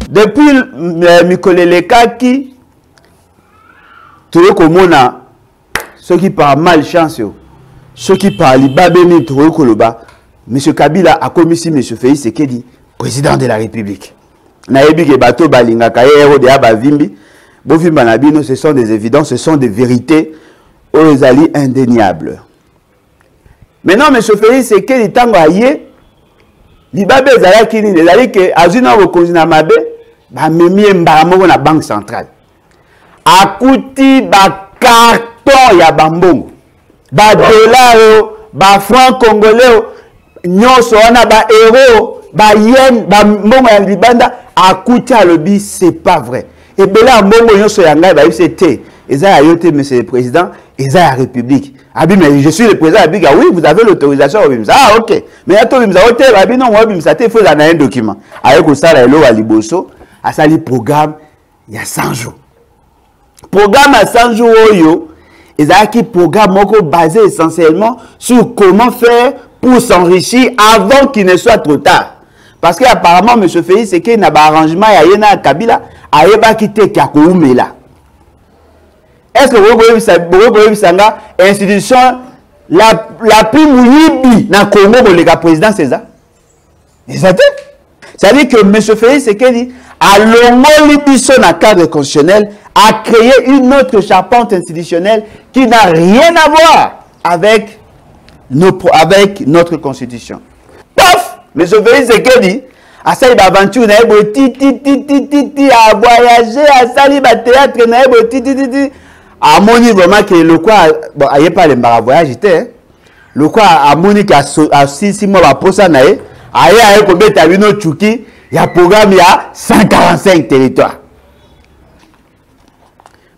Depuis Mikolele Kaki, tu veux comme on a ceux qui parlent malchance, ceux qui parlent Babeni, tu veux Koloba. M. Kabila a commis si M. Félix Sekedi, président de la République. Naebi ke bato balinga kaye de abavimbi. Bofimba nabino, ce sont des évidences, ce sont des vérités aux alliés indéniables. Maintenant, M. Félix Sekedi tango aye, libabe ezala kini, les alliés que azuna rekonzina mabe, ba memi mbaramo na banque centrale. Akuti ba carton ya bambongo, ba dollar, ba franc congolais, nyonso wana ba euro, ba yen, ba mbongo ya libanda, akuti alobi, c'est pas vrai. Et bien là, mbongo nyonso ya ngai ba c'était eza ya yote monsieur le président, eza ya république. Abi mais je suis le président Abi, oui, vous avez l'autorisation obimsa. Ah OK. Mais ato obimsa ote abi non moi obimsa te faut dans un document. Ayo ko sala elo wa liboso, asali programme ya 100 jours. Programme à 100 jours oyo, ezaki programme moko basé essentiellement sur comment faire pour s'enrichir avant qu'il ne soit trop tard. Parce qu'apparemment, M. Félix, c'est qu'il y a un arrangement, il y a un Kabila, il y a un quitté qui a là. Est-ce que vous voyez ça, institution la plus mouillée dans le Congo pour le président César? C'est-à-dire que M. Félix, c'est qu'il dit, à l'homo dans cadre constitutionnel, a créé une autre charpente institutionnelle qui n'a rien à voir avec notre constitution. Paf! Mais je veux dire que dit, à ça il aventure na ebo à voyager, à sali ba théâtre na ebo à moni vraiment que le quoi bon aye pas le voyage était le quoi à moni qui a 6 mois ba posa na aye ko beta bino chuki ya programme ya 145 territoires.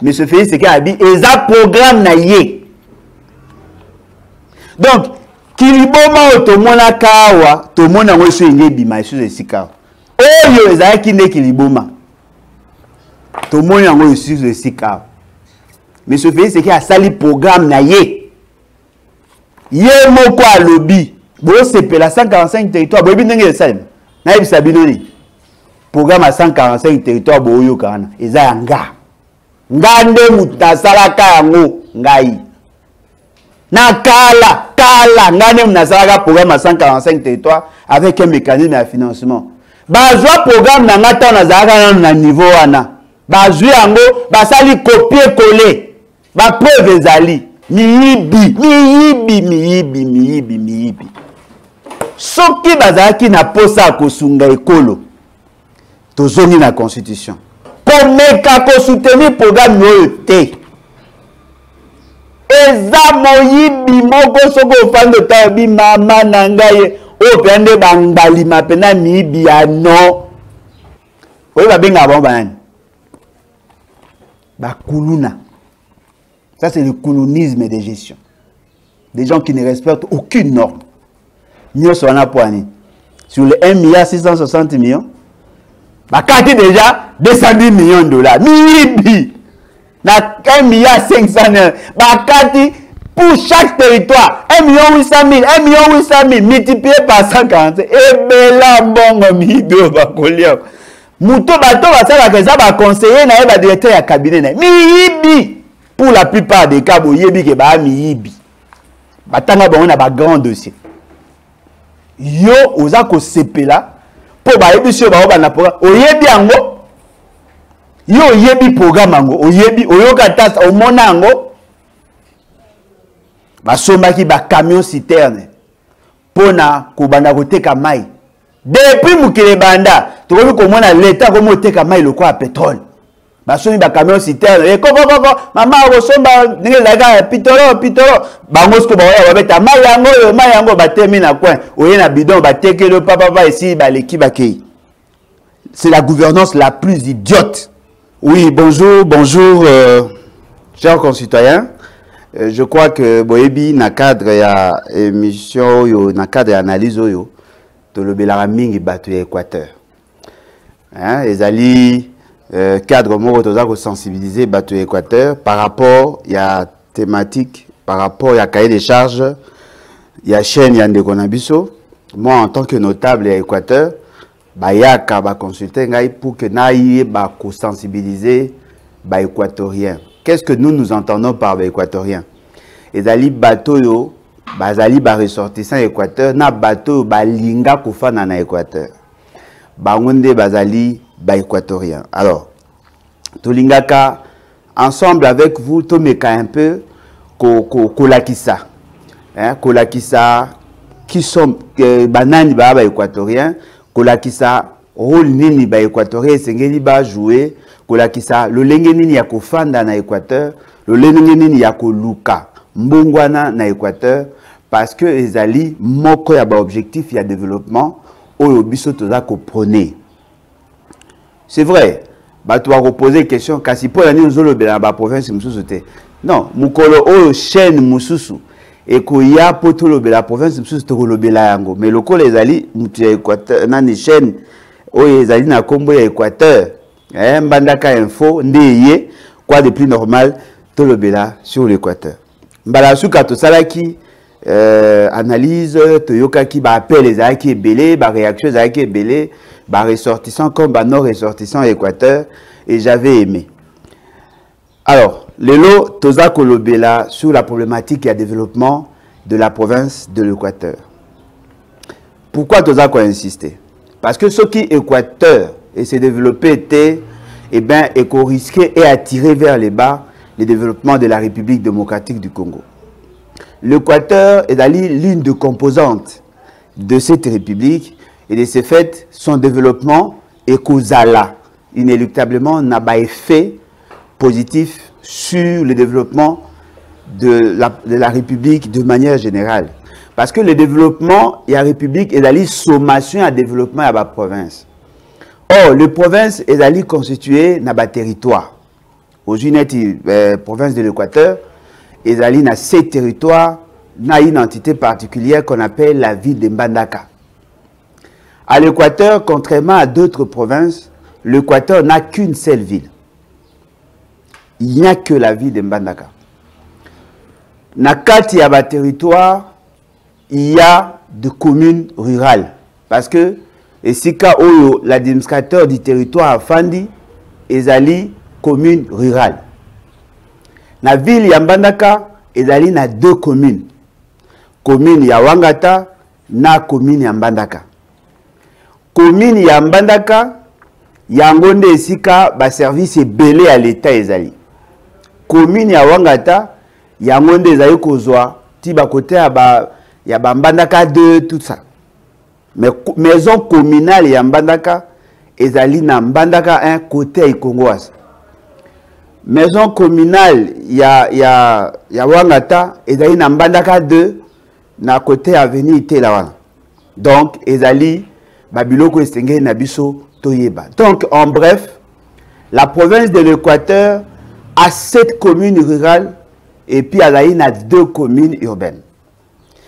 Mais ce fait c'est qu'il a dit eza programme na ye. Donc Kiliboma otomona kawa tomona ngweso ngebi maisu esika. Oyo ezaki ne kiliboma. Tomona ngweso esika. Mais ce fait c'est qu'il a sali programme na ye. Ye moko alobi. Bo sepela 145 territoires bo binenge sali. Na yebisa binoni. Programme à 145 territoires bo oyo kana. Eza yanga. Ngande mutasalaka yango ngai. Na kala, ngane mnazalaga programme à 145 territoires avec un mécanisme de financement. Bazwa programme na ngata nazalaka na niveau wana. Bazwi yango, basali copier-coller. Ba preuve ezali. Miyibi. Soki bazalaki na posa kosunga ekolo. Tozongi na constitution. Komeka ko soutenir programme oyo te. Eza moyibi moko soko ofando tabi mama nangaye o pende bangbali mapena mibi ya no. Oyo babenga bon banani. Ba kuluna. Ça c'est le colonisme de gestion. Des gens qui ne respectent aucune norme. Nous sommes à poignet. Sur les 1,660 millions, bah quand déjà 210 millions de dollars. Mibi. Na 1,5 milliard, bakati pour chaque territoire 1,8 million, multiplié par 140. Et bela bongo mido bakolia. Muto bato basala que ça ba conseiller na ba directeur ya cabinet na. Miyibi pour la plupart des cas boyebi ke ba miyibi. Batanga ba on a ba grand dossier. Yo oza ko sepela pour ba yebi sur ba na programme. Oyebi yango yo yebi programme ango oyebi oyoka tasa omona ango basomaki ba camion citerne pona kobanda koteka mai depuis mukele banda tokomi komona leta komo teka mai lokwa ya pétrole basomi ba camion citerne e koko mama osomba ndenge laga pitoro bango sko ba babeta mai yango batemi na coin oye na bidon batekelo papa ici baleki bakei. C'est la gouvernance la plus idiote. Oui, bonjour, chers concitoyens. Je crois que Boyebi, na cadre ya émission, na cadre analyse, to le belaraming batu Équateur. Hein, les alliés cadre moko tozako sensibiliser batu Équateur par rapport ya thématique, par rapport ya cahier des charges, ya chaîne ya Ndeko Nabiso. Moi, en tant que notable à Équateur, bayaka ba consulter ngai pour que naïe ba sensibiliser ba équatorien. Qu'est-ce que nous entendons par ba équatorien? Ezali bateau yo bazali ba ressortissant Équateur na bateau ba linga kofana na Équateur. Bangonde bazali ba équatorien. Alors tolingaka ensemble avec vous tomeka un peu kolakisa. Hein, kolakisa qui sont banani ba équatorien, kolakisa rôle nini ba équatorien sengeli ba jouer, kolakisa le lenge nini ya kofanda na Équateur, le lenge nini ya koluka mbongwana na Équateur, parce que ezali moko ya ba objectif ya développement oyo biso toza ko prôner. C'est vrai, ba tu vas poser question kasi po la ni ozolo bela ba province mususu te. Non, mukolo oyo chaîne mususu et koya poto la province mususu to lobela yango, mais lokolo ezali mutu ya Équateur nani chaîne oyo ezali na kombo ya Équateur. Mbandaka info ndeye quoi de plus normal to lobela sur l'Équateur. Mbala suka to salaki analyse toyokaki ba appel ezalaki ebele, ba réaction ezalaki ebele, ba ressortissant comme ba non ressortissant Équateur, et j'avais aimé. Alors, lelo toza kolobela sur la problématique et développement de la province de l'Équateur. Pourquoi toza ko insister? Parce que ce qui Équateur et s'est développé était éco-risqué et attiré vers les bas le développement de la République démocratique du Congo. L'Équateur est l'une des composantes de cette République, et de ce fait, son développement est causal, inéluctablement n'a pas effet positif sur le développement de la République de manière générale. Parce que le développement et la République est la sommation à développement à la province. Or, les provinces est constituées dans le territoire. Aujourd'hui, la province de l'Équateur est dans 7 territoires, dans une entité particulière qu'on appelle la ville de Mbandaka. À l'Équateur, contrairement à d'autres provinces, l'Équateur n'a qu'une seule ville. Il n'y a que la ville de Mbandaka. Dans le territoire, il y a des communes rurales. Parce que, et si l'administrateur du territoire a fandi, il y a des communes rurales. Dans la ville de Mbandaka, il y a 2 communes. Commune ya Wangata, na commune ya Mbandaka. Commune ya Mbandaka, yangonde esika ba service belé à l'état ezali. Commune ya Wangata, yangonde ezali kozwa ti ba côté ya ba Mbandaka 2 tout ça. Mais maison communale ya Mbandaka ezali na Mbandaka 1 côté ya Kongoas. Maison communale ya Wangata ezali na Mbandaka 2 na côté avenue Itelawana. Donc ezali babiloko estenge na biso toyeba. Donc en bref, la province de l'Équateur a 7 communes rurales et puis elle a 2 communes urbaines.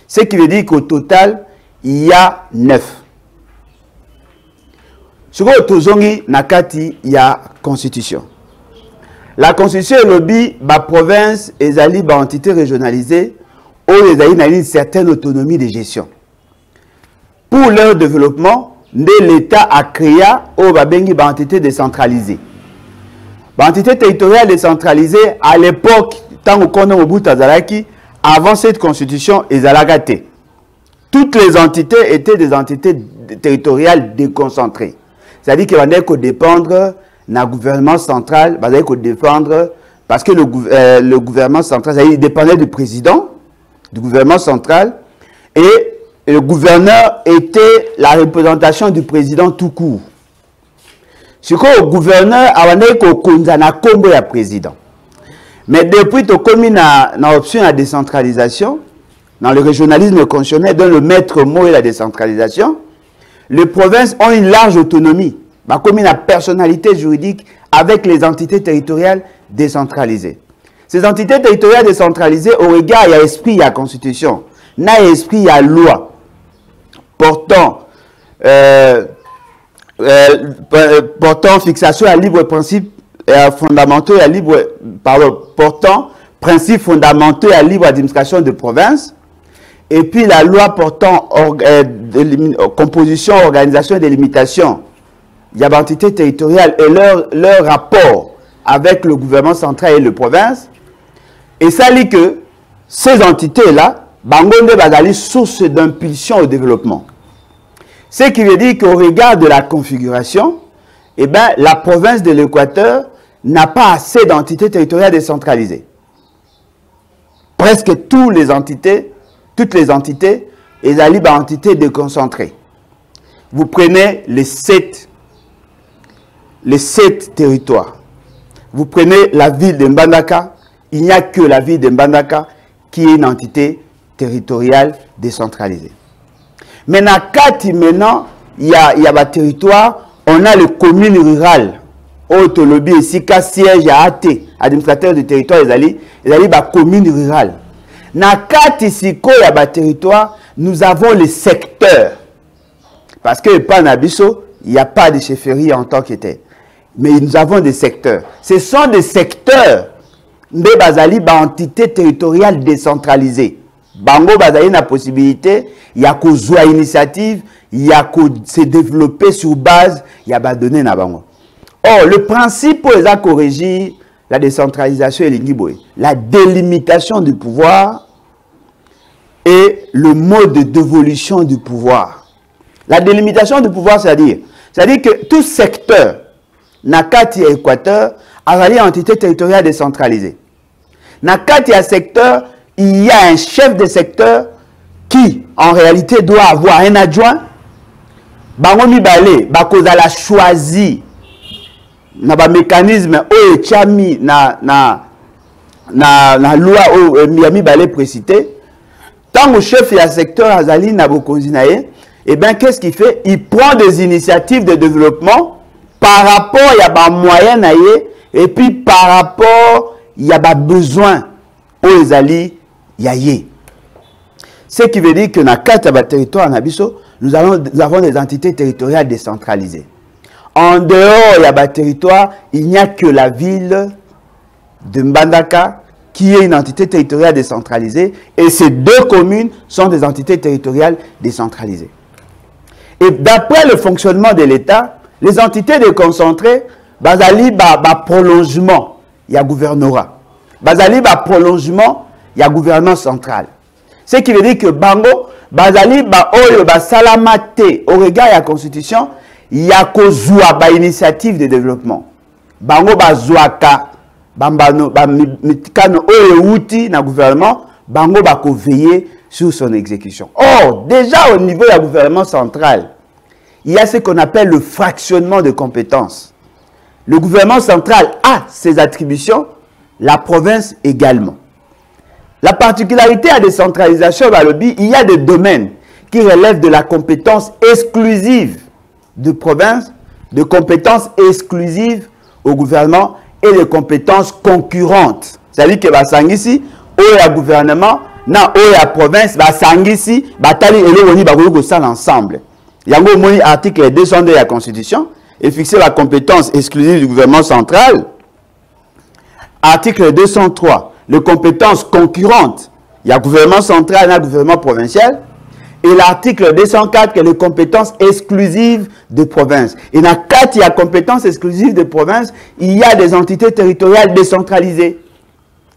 Ce qui veut dire qu'au total, il y a 9. Sur le tozongi nakati, il y a constitution. La constitution est lobby, la province et la entité régionalisée où ils ont une certaine autonomie de gestion. Pour leur développement, l'État a créé une entité décentralisée. L'entité territoriale décentralisée, à l'époque, tant qu'on a Mobutu Azalaki, avant cette constitution, ils ont gâté. Toutes les entités étaient des entités territoriales déconcentrées. C'est-à-dire qu'il fallait qu'on dépendre du gouvernement central, il fallait qu'on dépendre, parce que le gouvernement central, il dépendait du président, du gouvernement central, et le gouverneur était la représentation du président tout court. Ce que le gouverneur a dit qu'il y a un président. Mais depuis que tu as mis l'option à la décentralisation, dans le régionalisme constitutionnel, dans le maître mot et la décentralisation, les provinces ont une large autonomie, comme une personnalité juridique avec les entités territoriales décentralisées. Ces entités territoriales décentralisées, au regard, il y a esprit, il y a constitution, il y a esprit, il y a loi portant fixation à libre principe fondamentaux et à libre, portant principes fondamentaux et à libre administration de province. et puis la loi portant composition, organisation et délimitation, il y a l'entité territoriale et leur rapport avec le gouvernement central et le province, et ça dit que ces entités-là, bangonde bazali source d'impulsion au développement. Ce qui veut dire qu'au regard de la configuration, eh ben, la province de l'Équateur n'a pas assez d'entités territoriales décentralisées. Presque toutes les entités, elles allient par entités déconcentrées. Vous prenez les sept territoires. Vous prenez la ville de Mbandaka, il n'y a que la ville de Mbandaka qui est une entité territoriale décentralisée. Maintenant, il y a des territoires, on a les communes rurales. Autolobie ici, qu'à siège à AT, administrateur du territoire, ils allaient communes rurales. Dans quatre ici, il y a des territoires, nous avons les secteurs. Parce que pas Nabiso, il n'y a pas de chefferie en tant que tel. Mais nous avons des secteurs. Ce sont des secteurs de Bazali, entité territoriale décentralisée. Bango Bazali a la possibilité, il y a qu'aux initiative, il y a qu'à se développer sur base, il y a des données na bango. Or, le principe pour les corriger la décentralisation et la délimitation du pouvoir et le mode d'évolution du pouvoir. La délimitation du pouvoir, c'est-à-dire que tout secteur, Nakati et Équateur, a une entité territoriale décentralisée. Nakati et secteur, il y a un chef de secteur qui, en réalité, doit avoir un adjoint. Bangomi Balé, Bakozala choisi na ba mécanisme o chami na loi o Miami Balé précité. Tant que chef et secteur Azali na bokonzinaye, et bien qu'est-ce qu'il fait? Il prend des initiatives de développement par rapport à ba moyen et puis par rapport il y a ba besoin o Azali yaye. Ce qui veut dire que dans quatre territoires en Abisso, nous avons des entités territoriales décentralisées. En dehors, il y a des territoires, il n'y a que la ville de Mbandaka qui est une entité territoriale décentralisée et ces deux communes sont des entités territoriales décentralisées. Et d'après le fonctionnement de l'État, les entités déconcentrées, bazali ba prolongement, il y a gouvernorat. Bazali ba prolongement, il y a gouvernement central. Ce qui veut dire que Bango, bazali ba oyo ba salamate au regard de la Constitution, il y a kozua ba initiative de développement. Bango ba zuaka bambano ba mitikano oyo outi na gouvernement, bango ba ko veiller sur son exécution. Or, déjà au niveau du gouvernement central, il y a ce qu'on appelle le fractionnement de compétences. Le gouvernement central a ses attributions, la province également. La particularité à la décentralisation, il y a des domaines qui relèvent de la compétence exclusive de province, de compétences exclusives au gouvernement et de compétences concurrentes. C'est-à-dire que Basangisi, au ya gouvernement, na au ya province, Basangisi, Batali et le Bagolo ça ensemble. Yango moni article 202 de la Constitution et fixer la compétence exclusive du gouvernement central. Article 203, les compétences concurrentes. Il y a gouvernement central et gouvernement provincial. Et l'article 204, qui est les compétences exclusives de province. Et dans 4, il y a compétences exclusives de province, il y a des entités territoriales décentralisées.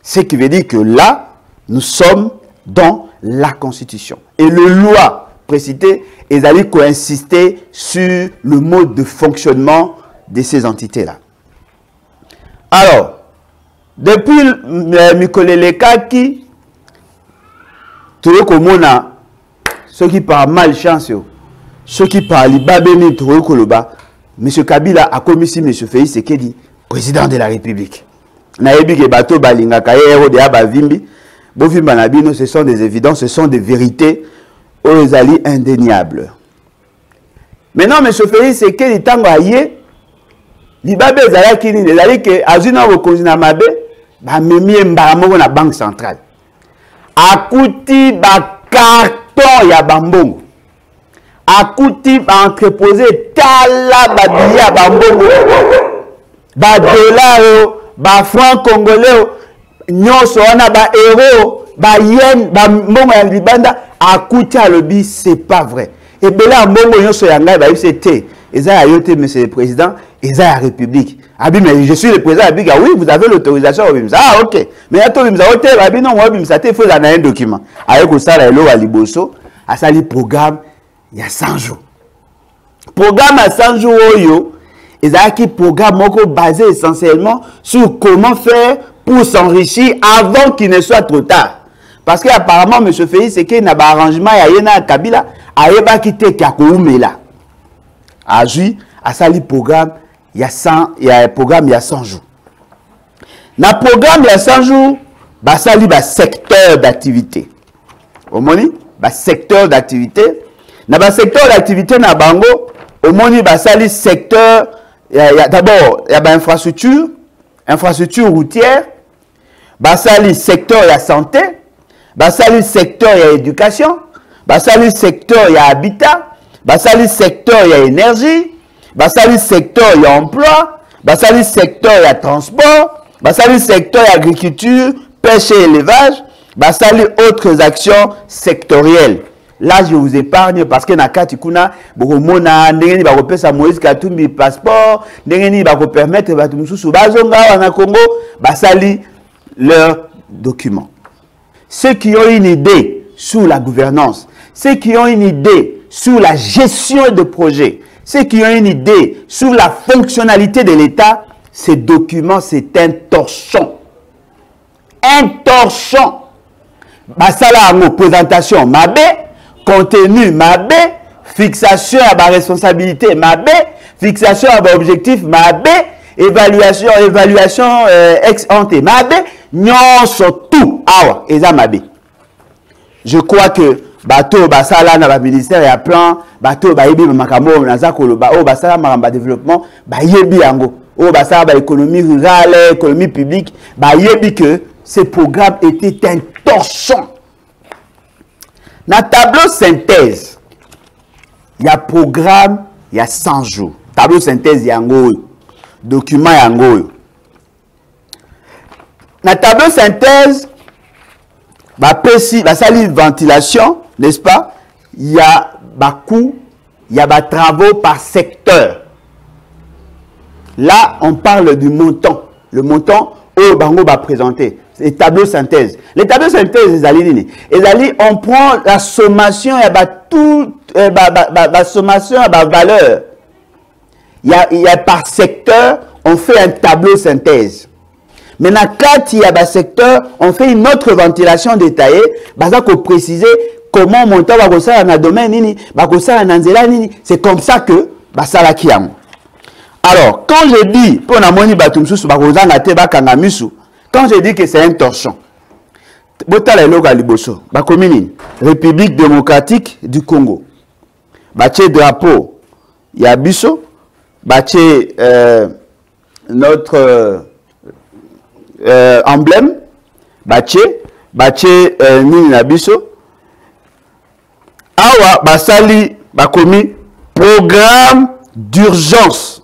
Ce qui veut dire que là, nous sommes dans la Constitution. Et le loi précité, ils allaient insister sur le mode de fonctionnement de ces entités-là. Alors, depuis Mikolele Kaki, tout le monde ceux qui parlent malchance, ceux qui parlent babeni trop koloba, M. Kabila a commis si M. Félix Tshisekedi, président de la République. Naebi ke bato balinga kaero de abavimbi, bovimba nabino, ce sont des évidences, ce sont des vérités, aux alliés indéniables. Maintenant, M. Félix Tshisekedi tango aye, libabe zala kini, les alliés que azuna wokonzina mabe, ba memi mbaramoko na banque centrale. Akuti ba carte ya bambongo akuti ba entreposer tala ba billet ya bambongo ba dollar ba franc congolais nyonso wana ba euro ba yen ba mbongo ya libanda Akuti à lobby, c'est pas vrai. Et bien là, Mbongo Nyonso Yanga, c'était, monsieur le président, et ça la République. Ah oui, mais je suis le président de la République. Ah oui, vous avez l'autorisation. Ah ok. Mais attends, vous avez non, moi, il faut un document. Avec ça, là, à Liboso, à ça, le programme, il y a 100 jours. Programme à 100 jours, et ça, qui programme basé essentiellement sur comment faire pour s'enrichir avant qu'il ne soit trop tard. Parce qu'apparemment, M. Félix, c'est qu'il y a un arrangement, il y a un Kabila, il y a un qui là. À Jui, à ça, le programme, il y a un programme, il y a 100 jours. Dans le programme, il y a 100 jours, ça, il y a un secteur d'activité. Au moins, secteur d'activité. Dans le secteur d'activité, dans Bango, au moins, il y a un secteur, d'abord, il y a une infrastructure routière, ça, le secteur, il y a santé, ça, le secteur, il y a éducation, ça, le secteur, il y a habitat, ça, le secteur, il y a énergie, ça, le secteur, il y a emploi, ça, le secteur, il y a transport, ça, le secteur, il y a agriculture, pêche et élevage, ça, les autres actions sectorielles. Là, je vous épargne parce que dans Katikuna, Boromona, Ndengeni va repasser Moïse Katumbi passeport, Ndengeni va permettre à Tumsusu Bazonga en Congo, sali leurs documents. Ceux qui ont une idée sur la gouvernance, ceux qui ont une idée sur la gestion de projets, ceux qui ont une idée sur la fonctionnalité de l'État, ces documents, c'est un torchon. Un torchon. Basala en présentation, Mabé, contenu, Mabé, fixation à ma responsabilité, Mabé, fixation à mon objectif, Mabé, évaluation ex ante, Mabé, non, surtout, awa, eza Mabé. Je crois que bateau basala na ba ministère ya plan bateau ba yebi makambo naza koloba o basala maramba développement ba yebi yango o basala ba économie rurale économie publique ba yebi que ce programme était un torchon. Na tableau synthèse il y a programme il y a 100 jours tableau synthèse yango document yango na tableau synthèse sali ventilation, n'est-ce pas? Il y a coût, il y a travaux par secteur. Là, on parle du montant. Le montant, Bango va présenter. Les tableaux synthèse. Les tableaux synthèse, on prend la sommation, il y a tout, la sommation, il y a valeur. Il y a par secteur, on fait un tableau synthèse. Maintenant, quand il y a un secteur, on fait une autre ventilation détaillée, pour préciser comment monter dans le domaine, c'est comme ça que ça la kiam. Alors, quand je dis, quand je dis que c'est un torchon, République démocratique du Congo, drapeau, il y a Bisso, notre emblème, Baché, Nini Nabiso, Awa, Basali, Bakomi, programme d'urgence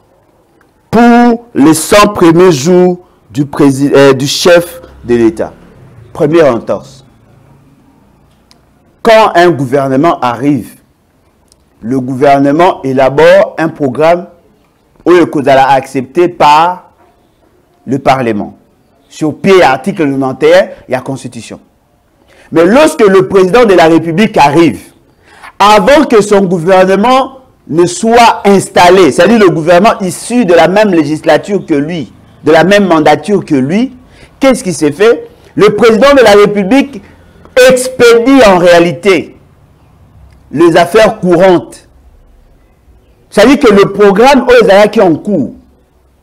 pour les 100 premiers jours du chef de l'État. Première entorse. Quand un gouvernement arrive, le gouvernement élabore un programme où le code accepté par le Parlement. Sur pied article 91, il y a Constitution. Mais lorsque le président de la République arrive, avant que son gouvernement ne soit installé, c'est-à-dire le gouvernement issu de la même législature que lui, de la même mandature que lui, qu'est-ce qui s'est fait? Le président de la République expédie en réalité les affaires courantes. C'est-à-dire que le programme Ozara qui est en cours,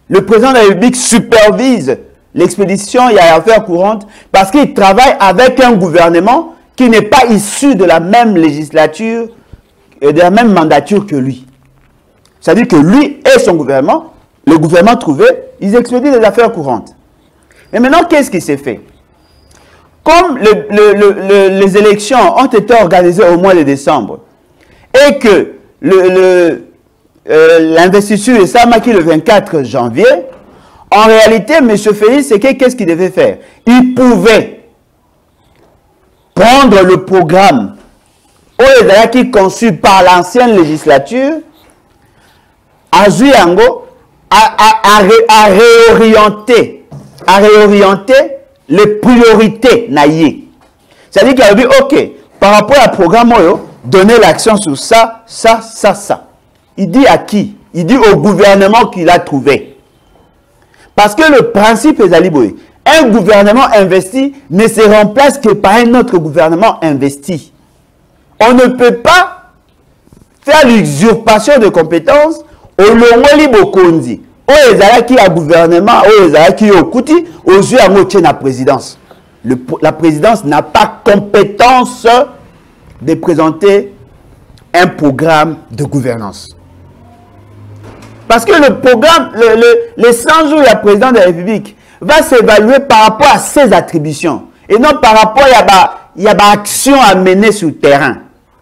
le président de la République supervise l'expédition, il y a affaires courantes, parce qu'il travaille avec un gouvernement qui n'est pas issu de la même législature, de la même mandature que lui. C'est-à-dire que lui et son gouvernement, le gouvernement trouvé, ils expédient les affaires courantes. Et maintenant, qu'est-ce qui s'est fait? Comme les élections ont été organisées au mois de décembre, et que l'investiture est Samaki le 24 janvier, en réalité, M. Félix, qu'est-ce qu'il devait faire? Il pouvait prendre le programme qui conçu par l'ancienne législature, a réorienté les priorités naïe. C'est-à-dire qu'il a dit, ok, par rapport à programme, donner l'action sur ça, ça, ça, ça. Il dit à qui? Il dit au gouvernement qu'il a trouvé. Parce que le principe est d'Aliboé. Un gouvernement investi ne se remplace que par un autre gouvernement investi. On ne peut pas faire l'usurpation de compétences au Longoli Bokondi. Au Ezalaki à gouvernement, au Ezalaki au Kouti, aux yeux à moitié de la présidence. La présidence n'a pas compétence de présenter un programme de gouvernance. Parce que le programme, les 100 jours de la présidence de la République va s'évaluer par rapport à ses attributions. Et non par rapport à une action à mener sur le terrain.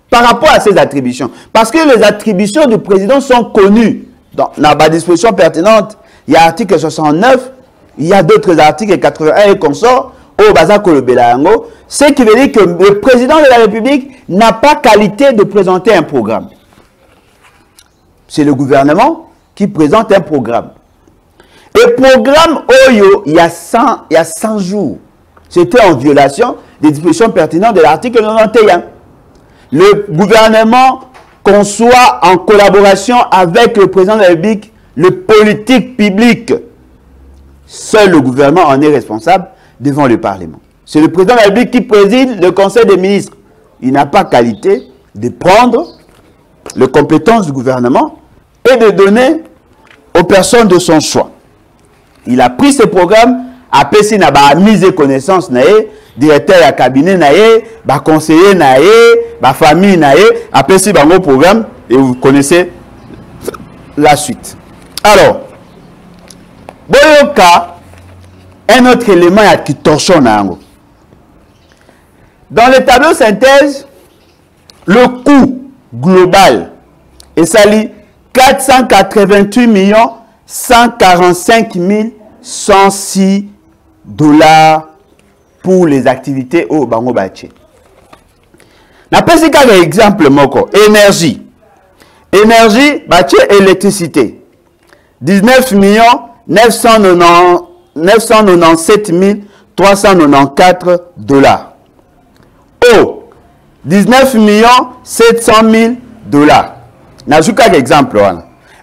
Par rapport à ses attributions. Parce que les attributions du président sont connues. Dans la disposition pertinente, il y a l'article 69, il y a d'autres articles 81 et consorts, au Bazako le Belayango, ce qui veut dire que le président de la République n'a pas qualité de présenter un programme. C'est le gouvernement qui présente un programme. Et programme Oyo, il y a 100 jours. C'était en violation des dispositions pertinentes de l'article 91. Le gouvernement conçoit en collaboration avec le président de la République le politique publique. Seul le gouvernement en est responsable devant le Parlement. C'est le président de la République qui préside le Conseil des ministres. Il n'a pas qualité de prendre les compétences du gouvernement et de donner aux personnes de son choix. Il a pris ce programme, a pesé na ba mise de connaissance naé, directeur de cabinet naé, ba conseiller naé, ba famille naé, a pesé bango programme et vous connaissez la suite. Alors, boyoka un autre élément qui torchon nango. Dans le tableau synthèse, le coût global est sali 488 145 106 dollars pour les activités au Bango Baché. Na pesi ka exemple moko, énergie. Énergie, Baché électricité. 19 997 394 dollars. Eau, 19 700 000 dollars. N'a pas d'exemple,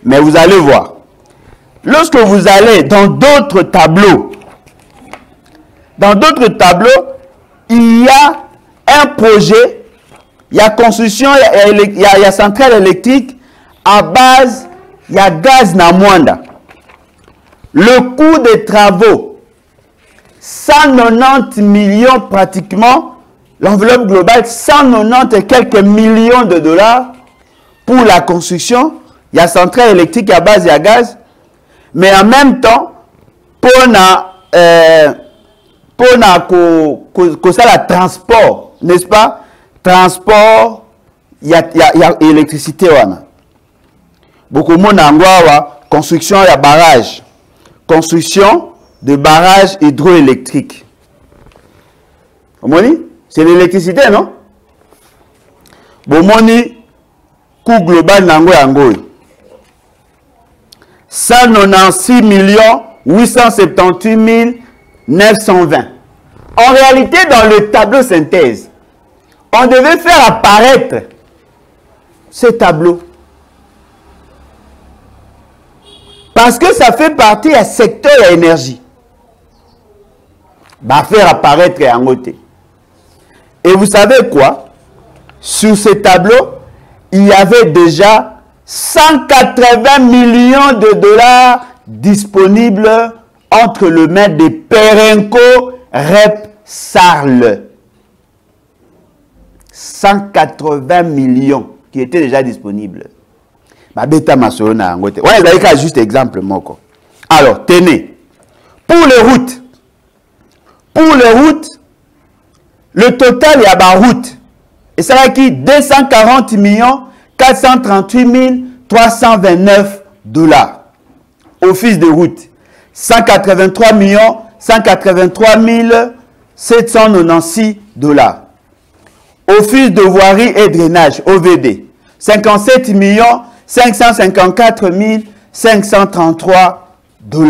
mais vous allez voir. Lorsque vous allez dans d'autres tableaux, il y a un projet, il y a construction, il y a centrale électrique, à base, il y a gaz na Mwanda. Le coût des travaux, 190 millions pratiquement, l'enveloppe globale, 190 et quelques millions de dollars pour la construction. Il y a centrale électrique à base, il y a gaz. Mais en même temps, pour le transport, n'est-ce pas? Transport, il y a électricité. Beaucoup de monde a construction, il y a barrage. Construction de barrages hydroélectriques. C'est l'électricité, non? Bomoni, coût global nango. 196 878 920. En réalité, dans le tableau synthèse, on devait faire apparaître ce tableau. Parce que ça fait partie du secteur de l'énergie. Va faire apparaître en côté. Et vous savez quoi? Sur ce tableau, il y avait déjà 180 millions de dollars disponibles entre le mains de Perenco Repsol. 180 millions qui étaient déjà disponibles. Ouais, juste exemple. Alors, tenez. Pour les routes, le total est à la route. Et ça va qui 240 438 329 dollars. Office de route. 183 183 796 dollars. Office de voirie et drainage, OVD, 57 554 533 $.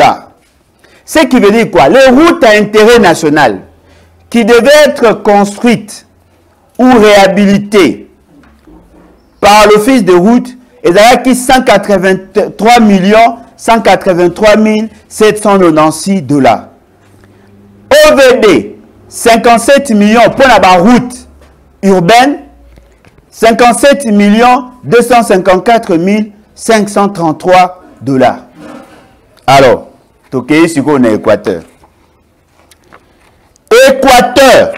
Ce qui veut dire quoi? Les routes à intérêt national qui devaient être construites ou réhabilitées par l'office de route, ils avaient acquis 183 183 796 $. OVD, 57 millions pour la route urbaine, 57 254 533 $. Alors, Tokyo, c'est qu'on est Équateur. Équateur.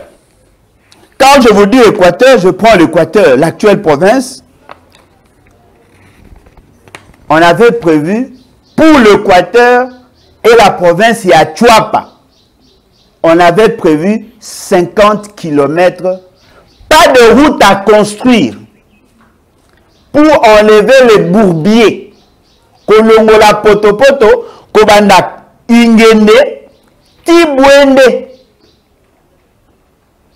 Quand je vous dis Équateur, je prends l'Équateur, l'actuelle province. On avait prévu pour l'Équateur et la province Yachuapa. On avait prévu 50 km. Pas de route à construire pour enlever les bourbiers. Kolongola potopoto, Kobanda Ingende, Tibwende.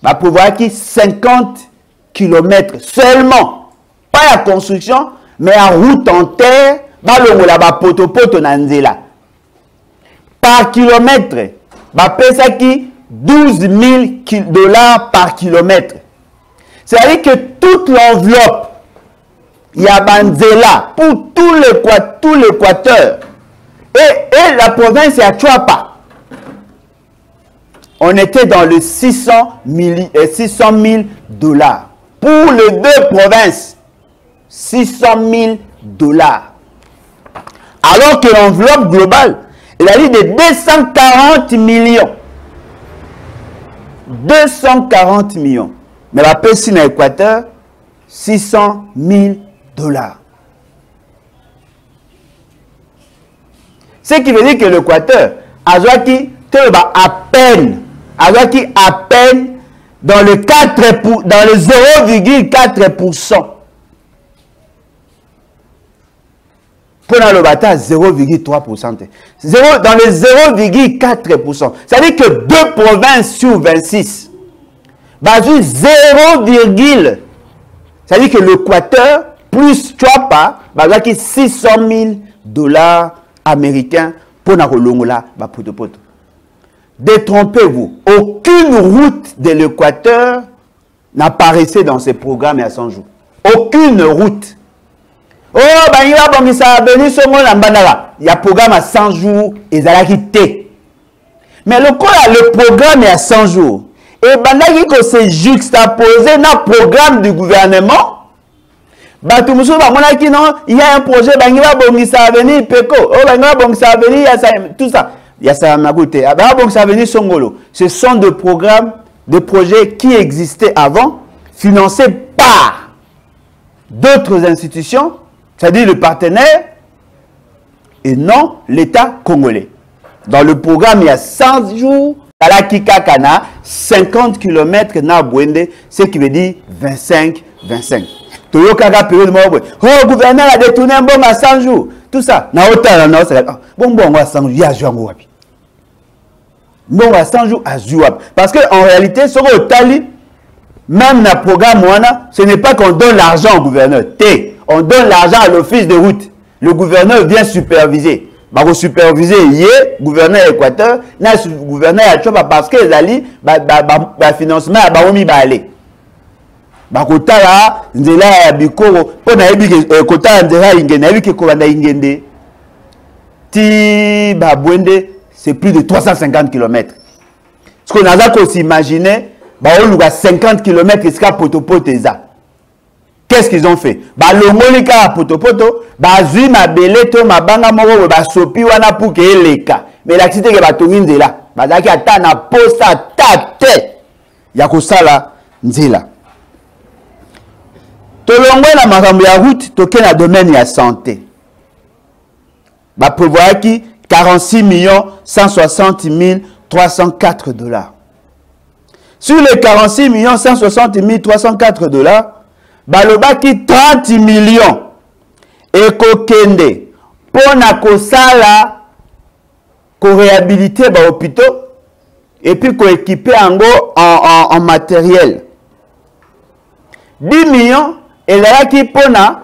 Va pouvoir qu'il 50 km seulement. Pas la construction, mais en route en terre, balongola ba potopoto nanzela. Par kilomètre, va payer qui 12 000 $ par kilomètre. C'est-à-dire que toute l'enveloppe, il y a Banzela pour tout l'Équateur et la province est à Chuapa. On était dans le 600 000 $. Pour les deux provinces, 600 000 $. Alors que l'enveloppe globale, elle a dit de 240 millions. 240 millions. Mais la paix dans l'Équateur, 600 000 $. Ce qui veut dire que l'Équateur a à peine dans le 0,4%. Pour le bata 0,3%. Dans le 0,4%. C'est-à-dire que 2 provinces sur 26. Basé 0, c'est-à-dire que l'Équateur plus Chuapa, basé 600 000 $ américains pour la Rolongola, poto. Détrompez-vous, aucune route de l'Équateur n'apparaissait dans ces programmes à 100 jours. Aucune route. Oh, il y a un programme à 100 jours et ça a quitté. Mais le programme est à 100 jours. Et bandaki ko se juxtaposé dans le programme du gouvernement. Il y a un projet, tout ça. Ce sont des programmes, des projets qui existaient avant, financés par d'autres institutions, c'est-à-dire le partenaire, et non l'État congolais. Dans le programme, il y a 100 jours. La Kikakana, 50 km na Bwende, ce qui veut dire 25. Toyokaka période oh, le gouverneur a détourné un bon à 100 jours. Tout ça. Na hauteur na bon à 100 jours, il y a joué wapi. Bon à 100 jours à jouer. Parce que en réalité, sur le tali, même dans le programme ce n'est pas qu'on donne l'argent au gouverneur. On donne l'argent à l'office de route. Le gouverneur vient superviser. Bah, superviser le gouverneur Équateur, le gouverneur Achopa parce que les alliés, financement à Baomi Balé. Bah, kota là, nzela ya bikoro, pour na yebi kota nzela ingende, yebi ke kolanda ingende. Ti Babwende, c'est plus de 350 km. Ce qu'on a qu'à s'imaginer, bah, on a 50 km jusqu'à Poto-Poteza. Qu'est-ce qu'ils ont fait? Bah, le molika à Poto-Poto, bah, zui ma belé, to ma banga moro, bah, sopi wana pour que les cas. Mais l'activité que bah, tout le là, bah, daki ata na posta tate. Yako sala nzela. Tolongwe na makambo ya route, toke na domaine ya santé. Bah, prévoir qui 46 160 304 $. Sur les 46 160 304 $, bah, le baki 30 millions et kokende pour na kosala ko réhabiliter ba hôpitaux et puis ko équiper en matériel. 10 millions ezalaki pona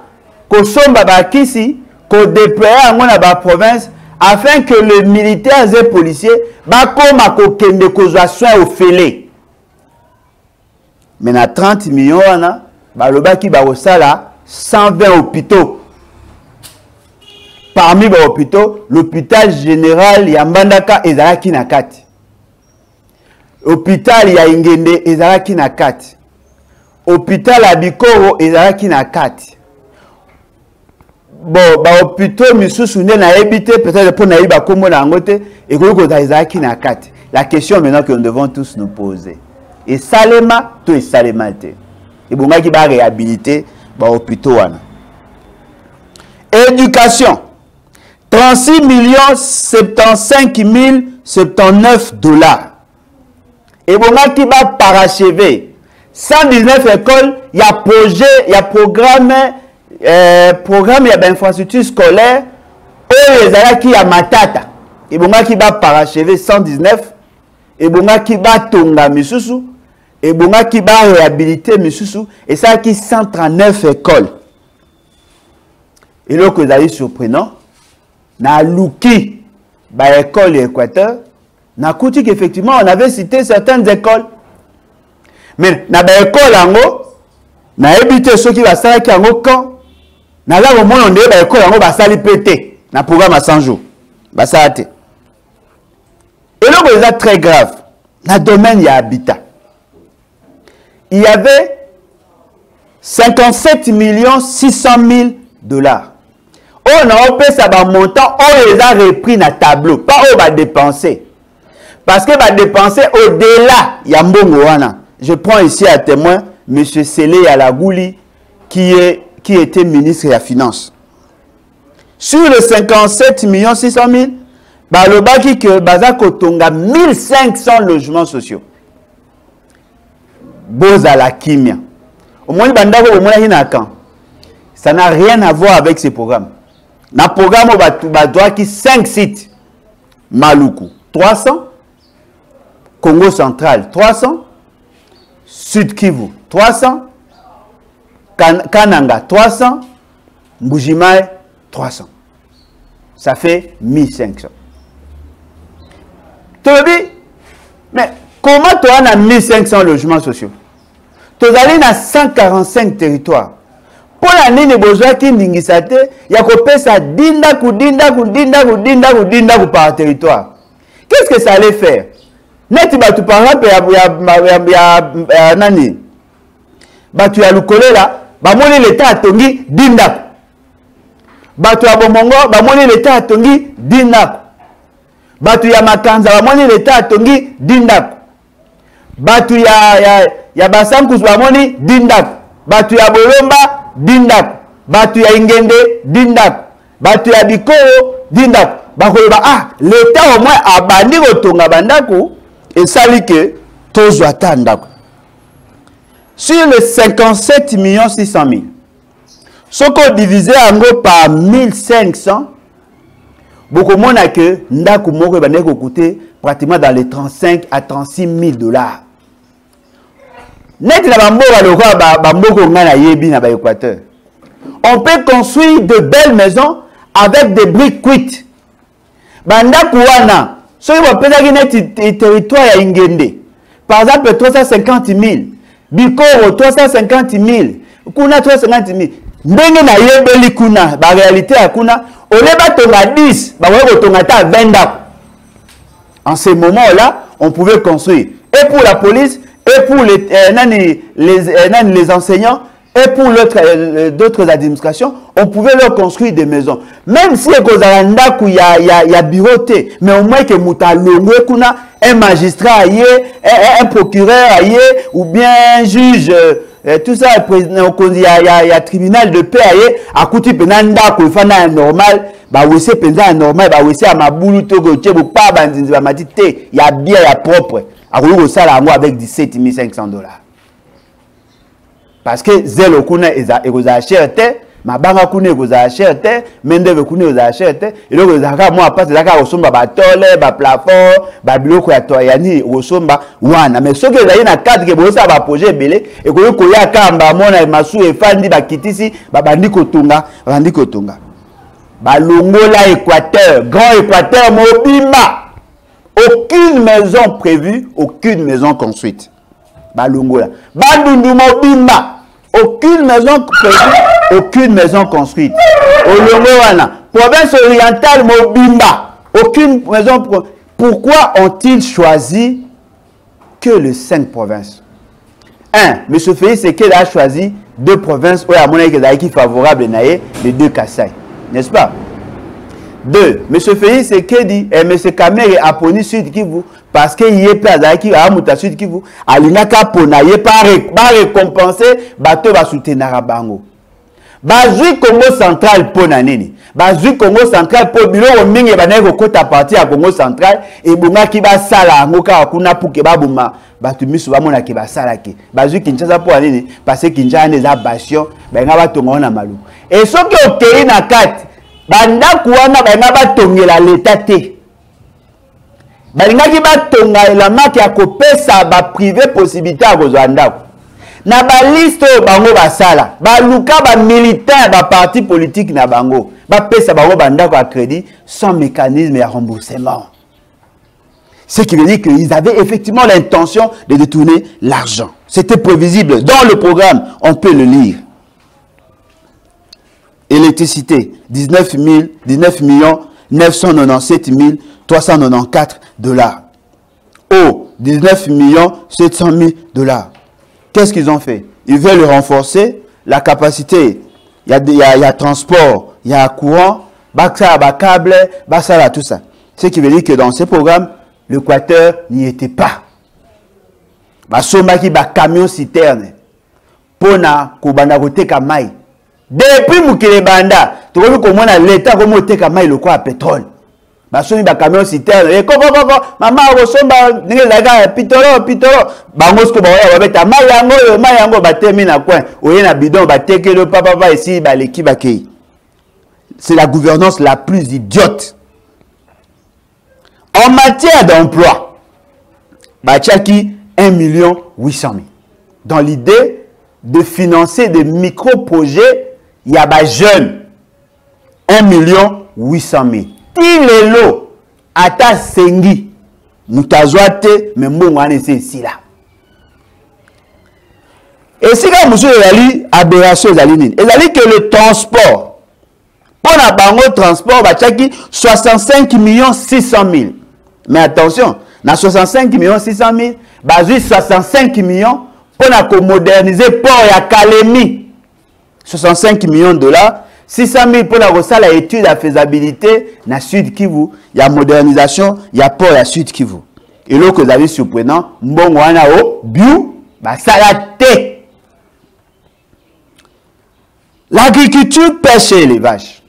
kosomba bakisi ko déployer yango na ba province afin que les militaires et policiers bakoma kokende kozwa soin au félé. Mais na 30 millions wana balobaki bakosala 120 hôpitaux. Parmi les hôpitaux, l'hôpital général ya Mbandaka ezalaki na kati. Hôpital ya Ingende ezalaki na kati. Hôpital ya Bikoro ezalaki na kati. Bon, ba hôpitaux misusu nde na ebité peut-être pour na iba kombo na ngote et ko ezalaki na kati. La question maintenant que nous devons tous nous poser. Et salema to et salemate. Et bongaki ba réhabiliter ba hôpitaux wana. Éducation. 36 75 079 $. Et bon, qui va parachever 119 écoles, il y a projet, il y a programme, il y a infrastructure scolaire, et les gens qui a matata. Et bon, qui va parachever 119, et bon, qui va tonga misusu, et bon, qui va réhabiliter misusu, et ça qui 139 écoles. Et là, que vous avez surprenant, na Luki, ba école Équateur, na kouti qu'effectivement on avait cité certaines écoles. Mais na ba école ango, na évité ceux qui va sala ki ango quand, na la au moins on est ba école ango ba sali pété, na programme à 100 jours, ba salate. Et là c'est très grave, na domaine y a habitat. Il y avait 57 600 000 $. On a fait ça montant, on les a repris dans le tableau, pas on va dépenser. Parce que va dépenser au-delà, il y a Mbongoana. Je prends ici à témoin M. Sélé Alagouli, qui était ministre de la Finance. Sur les 57 600 000, le baki que Bazako Tonga 1500 logements sociaux. Boza la Kimia. Au moins, ça n'a rien à voir avec ces programmes. Dans le programme, on va qui 5 sites. Maluku, 300. Congo central, 300. Sud Kivu, 300. Kananga, 300. Mbujimaï, 300. Ça fait 1500. Tu me dis, mais comment tu as 1500 logements sociaux? Tu as dans 145 territoires. Pour l'année de besoin qui n'ingisate, il y a coupé ça dinda par territoire. Qu'est-ce que ça allait faire? Net tu par exemple ya nani? Tu as le collé là, moni l'état tongi dinda. Tu as bomongo, moni l'état tongi dinda. Tu as makanza, moni l'état tongi dinda. Tu ya basankus, moni dinda. Tu as bolomba dindak, batu ya Ingende dindak, batu ya Bikoro dindak. Bakoloba l'État au moins abandi kotonga bandako et sali que tozwa tandako. Sur les 57 600 000, ce qu'on divisé en gros par 1500, beaucoup moins que ndako moko bandeko coûter pratiquement dans les 35 à 36 000 $. Net na bamboka lokwa bamboko ngana yebi na ba Équateur. On peut construire de belles maisons avec des briques cuites. Banda kuwana, so yo pesa net territoire ya Ingende. Par exemple 350 000, Bikoro 350 000, kuna 350 000. Ndenge na yebeli kuna, ba réalité ya kuna, oleba tonga 10, ba ko tonga ta 20 dako. En ce moment-là, on pouvait construire. Et pour la police, et pour les enseignants, et pour d'autres administrations, on pouvait leur construire des maisons. Même si il y a bureauté, mais au moins que un magistrat un procureur ou bien un juge, tout ça, il y a tribunal de paix à côté de normal. Bawese penza normal bawese amabulu togo tchebo pa banzinzi ba matite ya bien ya propre akolo sala yango avec 17 500 $. Parce que zelo kuna eza cherté mabanga kune kozala cher te, mendeve kune kozala cher te, eloko ezalaka mwa pasi ezalaka kosomba batole, baplafond, babiloko ya toyani kosomba wana. Mais soki ezali na cadre ke bosala baprojet ebele, ekoki koya kamba mona masu efandi bakitisi babandi kotunga, babandi kotunga. Balongola Équateur, Grand Équateur mobimba. Aucune maison prévue, aucune maison construite. Balongola. Bandundu mobimba. Aucune maison prévue, aucune maison construite. Olongoana. Province orientale mobimba. Aucune maison. Pourquoi ont-ils choisi que les 5 provinces? 1. M. Félix Sekedi a choisi 2 provinces où il y a mon qui favorable les 2 Kassai. N'est-ce pas? 2. M. Félix Sekedi et M. Kamere a poni Sud Kivu parce qu'il y a pas qui a muta Sud Kivu. Alinaka pona y pas récompenser bateau va soutenir bango. Bazui Congo central pona nini. Bazui Congo central po biloko mingi baneko kota parti à Congo central et bunga ki ba sala ngoka kuna puke babuma batu misu bamona ki ba sala ki. Bazui Kinshasa po nini parce que Kinshasa des abations benga batonga na malu. Et ce qui okei na kati banda kuwana benga batongela l'état te. Balingaki batonga la marque ya kopesa ba privé possibilité à kozanda. Na ba liste bango basala, ba luka ba militaire ba parti politique na bango, ba pesa bango banda ko crédit sans mécanisme de remboursement. Ce qui veut dire qu'ils avaient effectivement l'intention de détourner l'argent. C'était prévisible dans le programme, on peut le lire. Électricité, 19 997 394 $. Eau, 19 700 000 $. Qu'est-ce qu'ils ont fait? Ils veulent renforcer la capacité. Il y a transport, il y a courant, câble, tout ça. Ce qui veut dire que dans ce programme, l'Équateur n'y était pas. Basomaki ba camion citerne. Pona kobanda koteka mai. Depuis mukele banda, tu vois comment l'État comment teka mai le quoi pétrole. Basomi ba camion citerne. Et koko maman resomba ninga pitolo bangosko ba ya beta mai yango batemi na coin. Oye na bidon bateke le papa ici ba l'équipe bakei. C'est la gouvernance la plus idiote. En matière d'emploi, Bachaki 1 800 000. Dans l'idée de financer des micro-projets, il y a des jeunes. 1 800 000. Tilelo, ata sengi, mutazoate, mais mbongwane c'est ici là. Et si quand monsieur Ezali, aberration Ezali, Ezali que le transport, pour la bango transport, Bachaki 65 600 000. Mais attention, dans 65 600 000, basé 65 millions pour moderniser port et Kalemi. 65 millions de $, 600 000 pour la étude de la faisabilité dans Sud Kivu, il y a modernisation, il y a port à Sud Kivu. Et là que vous avez surprenant, mbongo wana o biu ba salate. L'agriculture, pêche et élevage.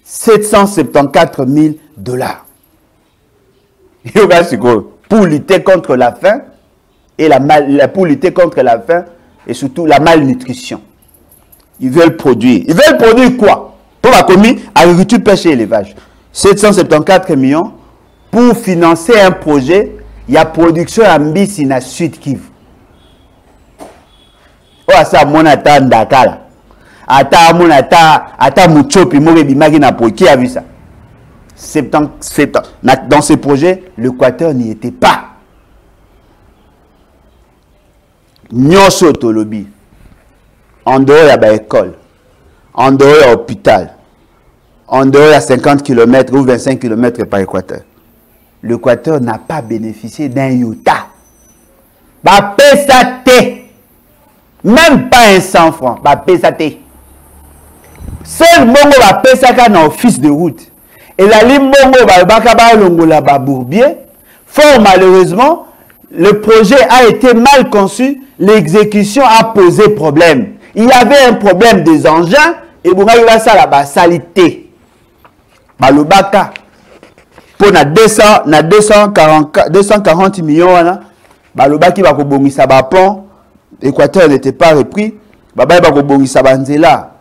774 000 $. Pour lutter contre la faim et pour lutter contre la faim et surtout la malnutrition. Ils veulent produire. Ils veulent produire quoi? Pour la commis, agriculture, pêche et élevage. 774 millions pour financer un projet. Il y a production en Bissi na Sud Kivu. Oh, ça, mon ata ndakala. Ata mon ata muchopi moge bimagi na po. Qui a vu ça? 70. Dans ce projet, l'Équateur n'y était pas. Nyonso tolobi. En dehors, il y a école. En dehors, il y a hôpital. En dehors, il y a 50 km ou 25 km par Équateur. L'Équateur n'a pas bénéficié d'un iota. Ba pesate. Même pas un 100 francs. Ba pesate. Seul mongo ba pesaka na office de route. Et la limbongo ba longola ba bourbier. Fort malheureusement, le projet a été mal conçu. L'exécution a posé problème. Il y avait un problème des engins et il va ça la salité. Balobaka pour na 240 millions balobaki va ko bongisa ba pont. Équateur n'était pas repris. Baba ba ko bongisa banzela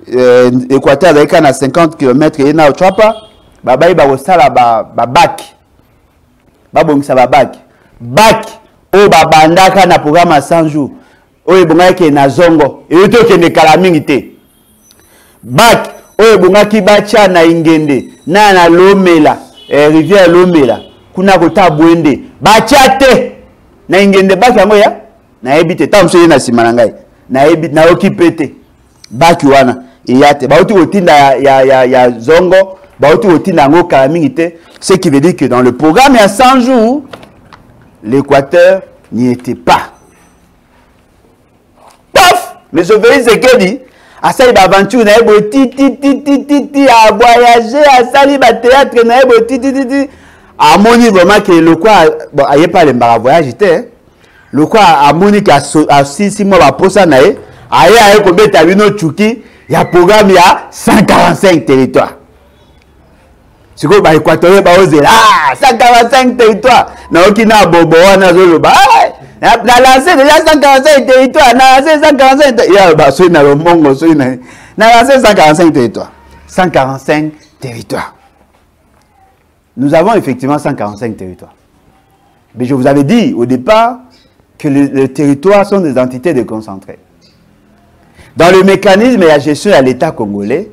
Équateur avec na 50 km et na Ochapa baba ba ko sala ba bac ba bongisa ba bac o babandaka na programme à 100 jours o ebongaki na zongo e to ke ne kala mingi te bac o ebongaki bacha na ingende na lomela rivière lomela kuna ko tabwende bacha te na ingende bac yango ya na ebite tamso ye na simana ngai na ebite na okipete bac wana iyate ba oti otinda ya zongo ba oti otinda ngo kala mingi te, ce qui veut dire que dans le programme il y a 100 jours l'Équateur n'y était pas. Paf! Mais je veux dire ce que dit. À ça, il va aventure, il a à voyager, à ça, il va théâtre, il a à mon niveau, vraiment, que le quoi, bon, il n'y a pas le voyage, le quoi, à mon niveau, à 6 mois, à poser, il y a combien de temps, il y a un programme, il y a 145 territoires. C'est quoi, l'Équateur, ah, 145 territoires. Na okina bobo wana zoloba. Na lancé déjà 145 territoires, na lancé 145 territoires. Ya ba so na lomongo so na lancé 145 territoires. 145 territoires. Nous avons effectivement 145 territoires. Mais je vous avais dit au départ que les territoires sont des entités déconcentrées. Dans le mécanisme et la gestion à l'État congolais,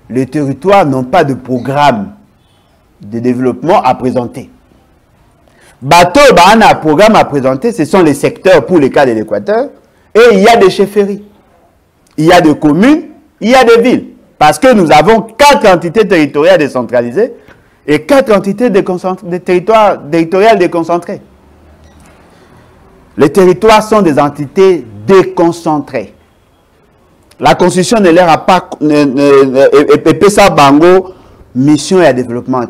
les territoires n'ont pas de programme de développement à présenter. Bateau, un programme à présenter, ce sont les secteurs pour le cas de l'Équateur. Et il y a des chefferies. Il y a des communes, il y a des villes. Parce que nous avons 4 entités territoriales décentralisées et 4 entités territoriales déconcentrées. Les territoires sont des entités déconcentrées. La Constitution ne leur a pas... ça bango, mission et développement.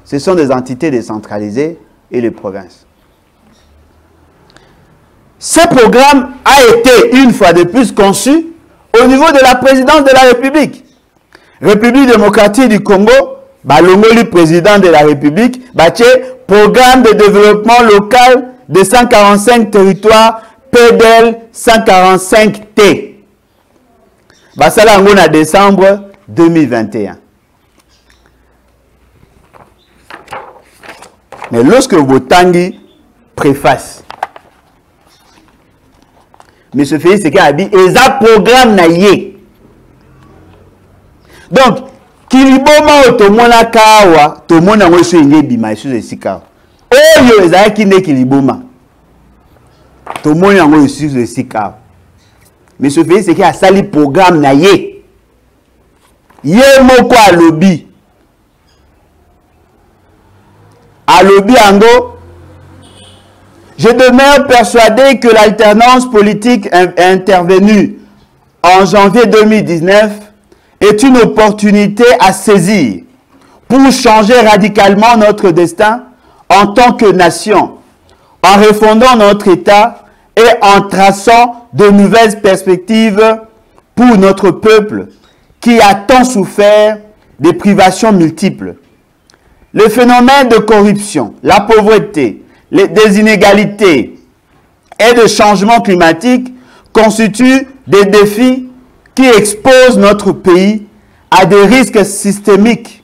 Ce sont des entités décentralisées et les provinces. Ce programme a été une fois de plus conçu au niveau de la présidence de la République. République démocratique du Congo, Balongoli président de la République, programme de développement local de 145 territoires, PDL 145T. Basala en décembre 2021. Mais lorsque Botangi préface, M. Félix Sekei a dit, ils ont programme naïe. Donc, Kiliboma otomona kawa, tomona ngosu inge bima isu esika. Oyo ezaya kinde Kiliboma. Tomona ngosu esika. M. Félix Sekei a sali programme naïe. Ye moko a lobby. À l'Obiango, je demeure persuadé que l'alternance politique intervenue en janvier 2019 est une opportunité à saisir pour changer radicalement notre destin en tant que nation, en refondant notre État et en traçant de nouvelles perspectives pour notre peuple qui a tant souffert des privations multiples. Le phénomène de corruption, la pauvreté, des inégalités et de changement climatique constituent des défis qui exposent notre pays à des risques systémiques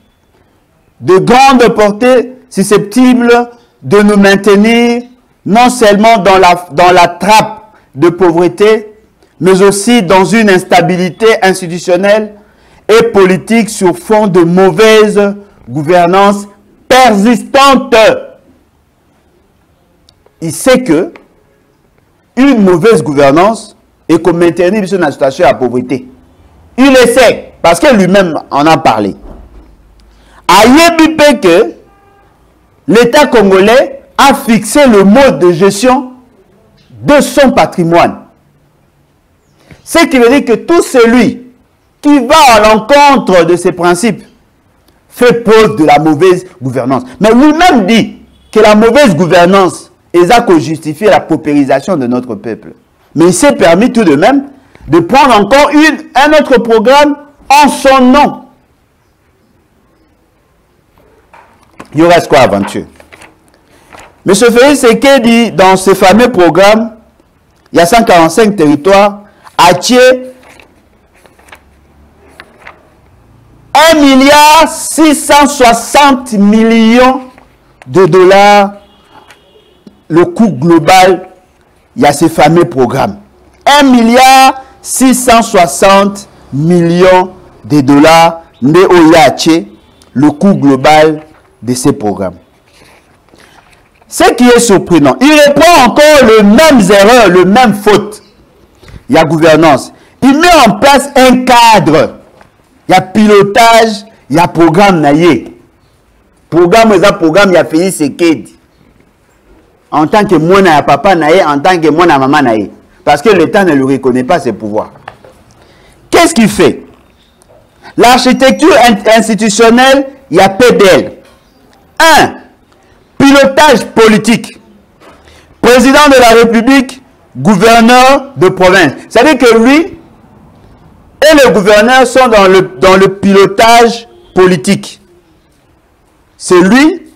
de grande portée susceptibles de nous maintenir non seulement dans la trappe de pauvreté, mais aussi dans une instabilité institutionnelle et politique sur fond de mauvaise gouvernance persistante. Il sait que une mauvaise gouvernance est comme maintenir une situation à pauvreté. Il le sait, parce que lui-même en a parlé. Ayebi que l'État congolais a fixé le mode de gestion de son patrimoine. Ce qui veut dire que tout celui qui va à l'encontre de ces principes fait preuve de la mauvaise gouvernance. Mais lui-même dit que la mauvaise gouvernance est ça qui justifie la paupérisation de notre peuple. Mais il s'est permis tout de même de prendre encore un autre programme en son nom. Il y aura quoi aventure? M. Félix Sekei dit dans ce fameux programme, il y a 145 territoires atie 1,660 milliard de dollars le coût global. Il y a ces fameux programmes. 1,660 milliard de dollars le coût global de ces programmes. Ce qui est surprenant, il reprend encore les mêmes erreurs, les mêmes fautes. Il y a gouvernance. Il met en place un cadre. Il y a pilotage, il y a programme naïe. Programme, il y a programme, il y a Félix Sekedi. En tant que moi, il y a papa naïe, en tant que moi, il y a maman naïe. Parce que l'État ne lui reconnaît pas ses pouvoirs. Qu'est-ce qu'il fait? L'architecture institutionnelle, il y a PDL. 1. Pilotage politique. Président de la République, gouverneur de province. C'est-à-dire que lui et le gouverneur sont dans le pilotage politique. C'est lui,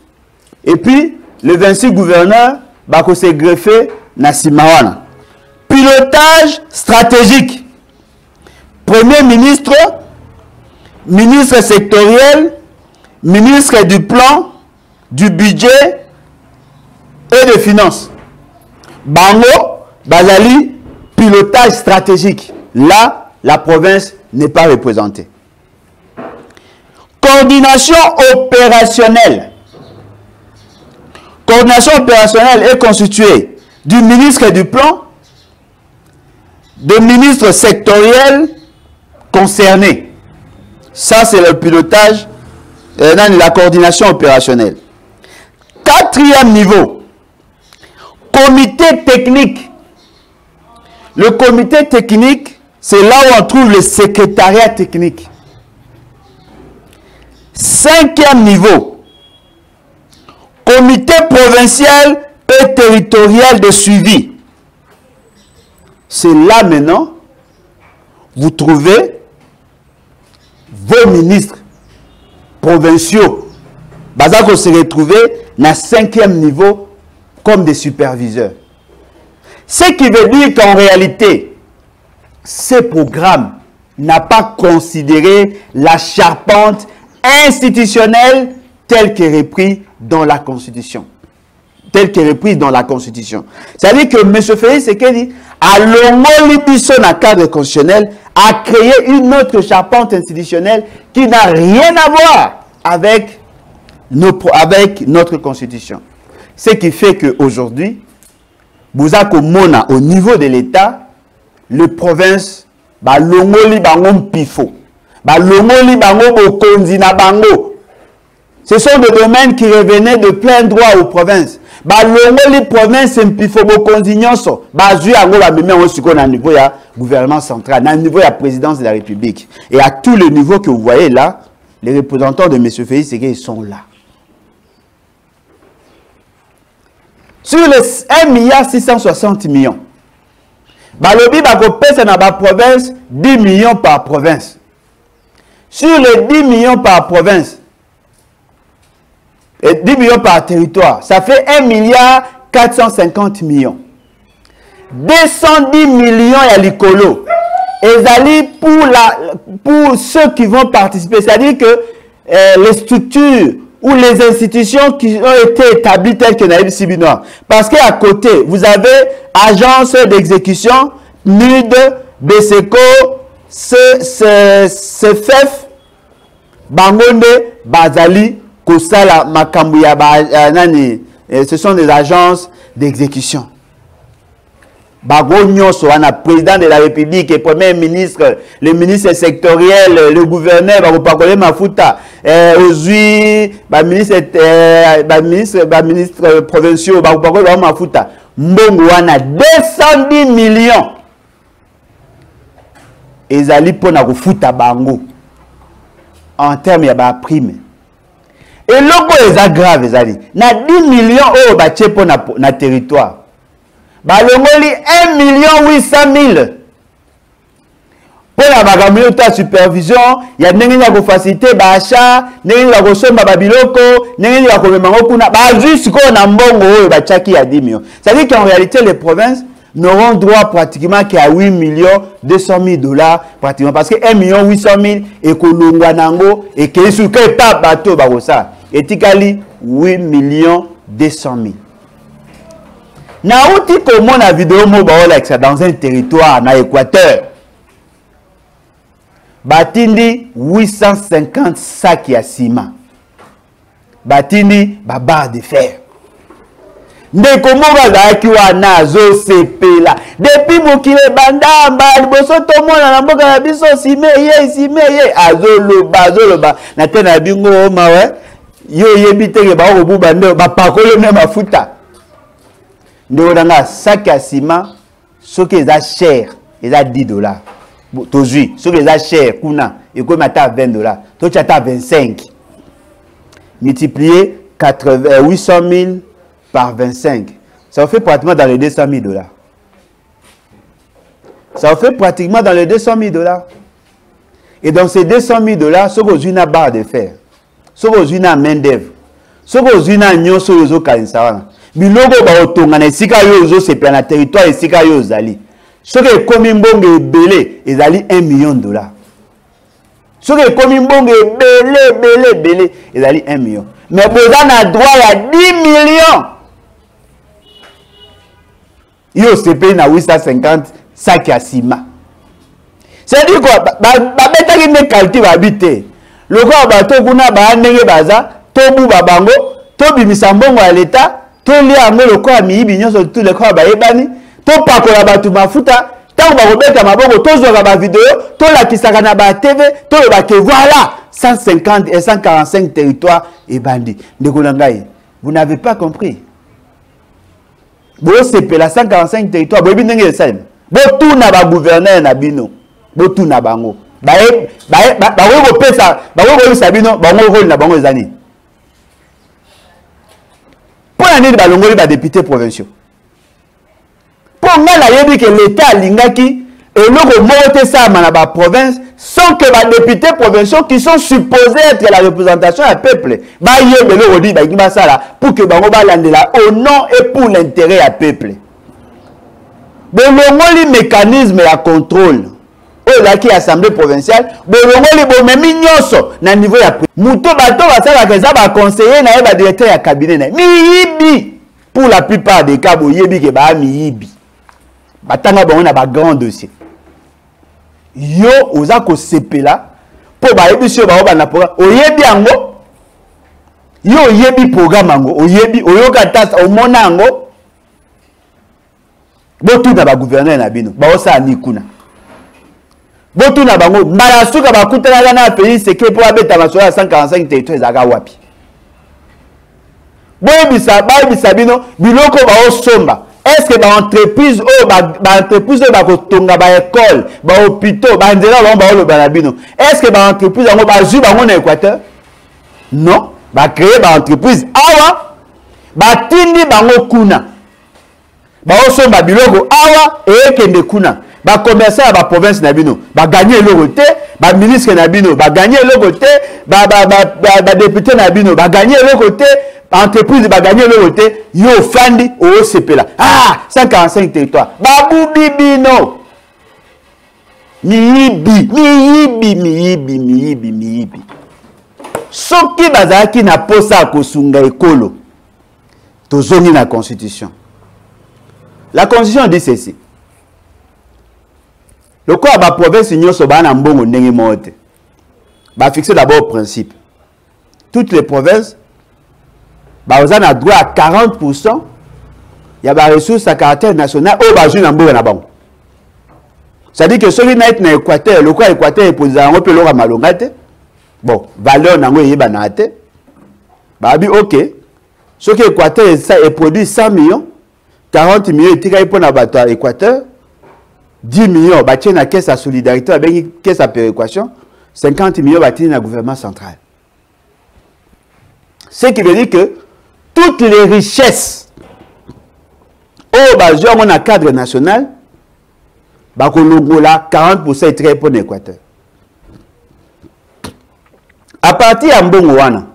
et puis le 26 gouverneur, Bako s'est greffé na Simawana. Pilotage stratégique. Premier ministre, ministre sectoriel, ministre du plan, du budget et des finances. Bango, Bazali, pilotage stratégique. Là, la province n'est pas représentée. Coordination opérationnelle. Coordination opérationnelle est constituée du ministre du plan, de ministres sectoriels concernés. Ça, c'est le pilotage, la coordination opérationnelle. Quatrième niveau, comité technique. Le comité technique, c'est là où on trouve le secrétariat technique. Cinquième niveau, comité provincial et territorial de suivi. C'est là maintenant, vous trouvez vos ministres provinciaux. Bazako se retrouver dans le cinquième niveau comme des superviseurs. Ce qui veut dire qu'en réalité, ce programme n'a pas considéré la charpente institutionnelle telle qu'elle est reprise dans la Constitution. Telle qu'elle est reprise dans la Constitution. C'est-à-dire que M. Félix Sekedi, à l'homolibison dans le cadre constitutionnel, a créé une autre charpente institutionnelle qui n'a rien à voir avec notre Constitution. Ce qui fait qu'aujourd'hui, vous avez au niveau de l'État, les provinces, ce sont des domaines qui revenaient de plein droit aux provinces. Les provinces sont au niveau du gouvernement central, au niveau de la présidence de la République. Et à tous les niveaux que vous voyez là, les représentants de M. Félix Sekedi sont là. Sur les 1,660 milliard, Balobi Bakopesa na ba province 10 millions par province. Sur les 10 millions par province, et 10 millions par territoire, ça fait 1,450 millions. 210 millions à l'Icolo. Et pour ceux qui vont participer, c'est-à-dire que les structures ou les institutions qui ont été établies telles que Naïb Sibinois. Parce qu'à côté, vous avez agence d'exécution, NUD, BSECO, CFF, Bangonde, Bazali, Kosala, Makambuya, ce sont des agences d'exécution. Bagognon soit un président de la République et premier ministre, le ministre sectoriel, le gouverneur, Bagopakole Mafuta, aujourd'hui, ministre provinciaux, Bagopakole Mafuta, Mbongouana, 210 millions. Et Zali Pona Futa Bango. En termes, il y a des primes. Et logo est grave, Zali. Na 10 millions euros, bache pour na territoire. Balongoli 1,800,000. Pour la bagamio ta supervision, il y a des facilité d'achat, des sommes babiloko, des kuna ba juste qu'on a mbongo ba chaki à 10 millions. Ça veut dire qu'en réalité les provinces n'auront droit pratiquement qu'à 8 millions 200 000 dollars pratiquement parce que 1 million 800 000 et Kolongwanango et que sous que pas bateau barossa et tikali 8 millions 200 000. Na outi comment la vidéo mo baola dans un territoire na Équateur. Batindi 850 sacs ya ciment. Batindi ba barre de fer. Ndeko moga zaki wana zo sepela depuis mokile bandamba liboso to mona na mboka na biso sime ye azoloba na tena bingo mawe yo yebiteke ba ko buba ndo ba pakolo na mafuta ndo nga sac ya ciment soki eza cher eza 10 dollars tozui soki eza cher kuna eko mata 20 dollars to chata 25 multiplier 800 000 par 25, ça vous fait pratiquement dans les 200 000 dollars. Ça vous fait pratiquement dans les 200 000 dollars. Et dans ces 200 000 dollars, ce que vous avez une barre de fer, ce que vous avez une main d'œuvre, ce que vous avez une sur les autres canissarans. Bilogo ba otongana sika yozo c'est plein na territoire et sika yozali. Ce que comme mbonge belé, ezali 1 million de dollars. Ce que comme mbonge belé, ezali 1 million. Mais vous avez droit à 10 millions. Yo se paye na 850 sacs à ciment. C'est-à-dire quoi? Beta qui ne qualité va habiter. Le corps bateau kuna ba ndenge baza, to bu babango, to bimisa mbongo à l'état, to li ango le corps mi binyo sur tout le corps ba ebani, to pakola batu mafuta, tant ba robeta mabongo, to zo ba vidéo, to la kisaka na ba TV, to ba ke voilà 150 et 145 territoires et bandits. Vous n'avez pas compris. Vous c'est la 145 territoires. Vous avez dit ça. Vous tout n'a pas gouverneur na bino. Vous tout n'a pas ngo. Vous pesa. Vous sabino. Vous rôle na bango zani. Pour l'année de balongoli ba député provinciaux. Pour nga la yebi que l'État lingaki et le remonter ça dans la province sans que les députés provinciaux qui sont supposés être la représentation du peuple pour que au nom et pour l'intérêt du peuple. Le mécanisme de contrôle qui est l'Assemblée provinciale, le niveau de conseiller et directeur de cabinet. Pour la plupart des cas, il y a un grand dossier. Yo oza ko sepela po ba yebi so ba na programme oyebi ango yo oyebi programme ango oyebi oyoka tata omona ango botu na ba gouverneur na bino ba osa ni kuna botu na bango mbala suka ba kutana na pays seke po abeta masoya 145 territoires zaka wapi boyebi sabino biloko ba osomba. Est-ce que l'entreprise entreprise ba kotonga ba école ba hôpitaux ba nzela ba lo balabino est-ce que l'entreprise ngo ba zu ba ngona Équateur non ba créer ba entreprise awa ba tindi bango kuna ba osomba biloko awa et kende kuna ba commerçant ba province na bino ba gagner le côté ba ministre na bino ba gagner le côté ba député na bino ba gagner le côté entreprise va gagner le côté, yo fandi au CPLA. Ah, 145 territoires. Babou bibino. Miyibi. Soki bazaki na posa kosunga ekolo. Tozongi na constitution. La constitution dit ceci. Le corps ba province nyoso ba na mbongo ndenge mote. Ba fixer d'abord le principe. Toutes les provinces vous avez droit à 40%. Il y a des ressources à caractère national. C'est-à-dire que celui qui est dans l'Équateur, le cas Équateur est posé un peu l'or malongate. Bon, valeur n'a pas banate. Babi, ok. Ce qui est Équateur est produit 100 millions. 40 millions, il y a un Équateur. 10 millions, il y a une caisse à solidarité, une caisse à péréquation. 50 millions, il y a un gouvernement central. Ce qui veut dire que toutes les richesses au bas on a cadre national, 40% est très pour l'Équateur. À partir de Mbongoana,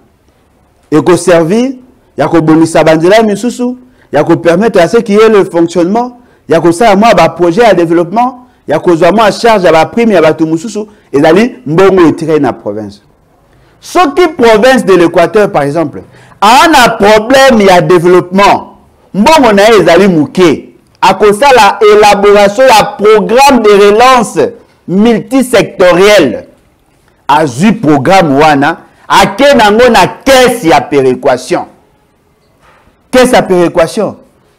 il faut servir, il faut bonisa bandela misusu, il faut permettre à ce qu'il y ait le fonctionnement, Il y a que ça, moi, un projet à développement, il y a que ça, moi, charge à la prime, il y a tout mususu, et d'aller, mbongo et tirer dans la province. Ce qui province de l'Équateur, par exemple, a un problème, il y a développement. Mbongo na les ali mouké. À cause de la élaboration, il y a programme de relance multisectoriel. À ce programme, wana, à quel nango na caisse ya péréquation. Caisse ya péréquation.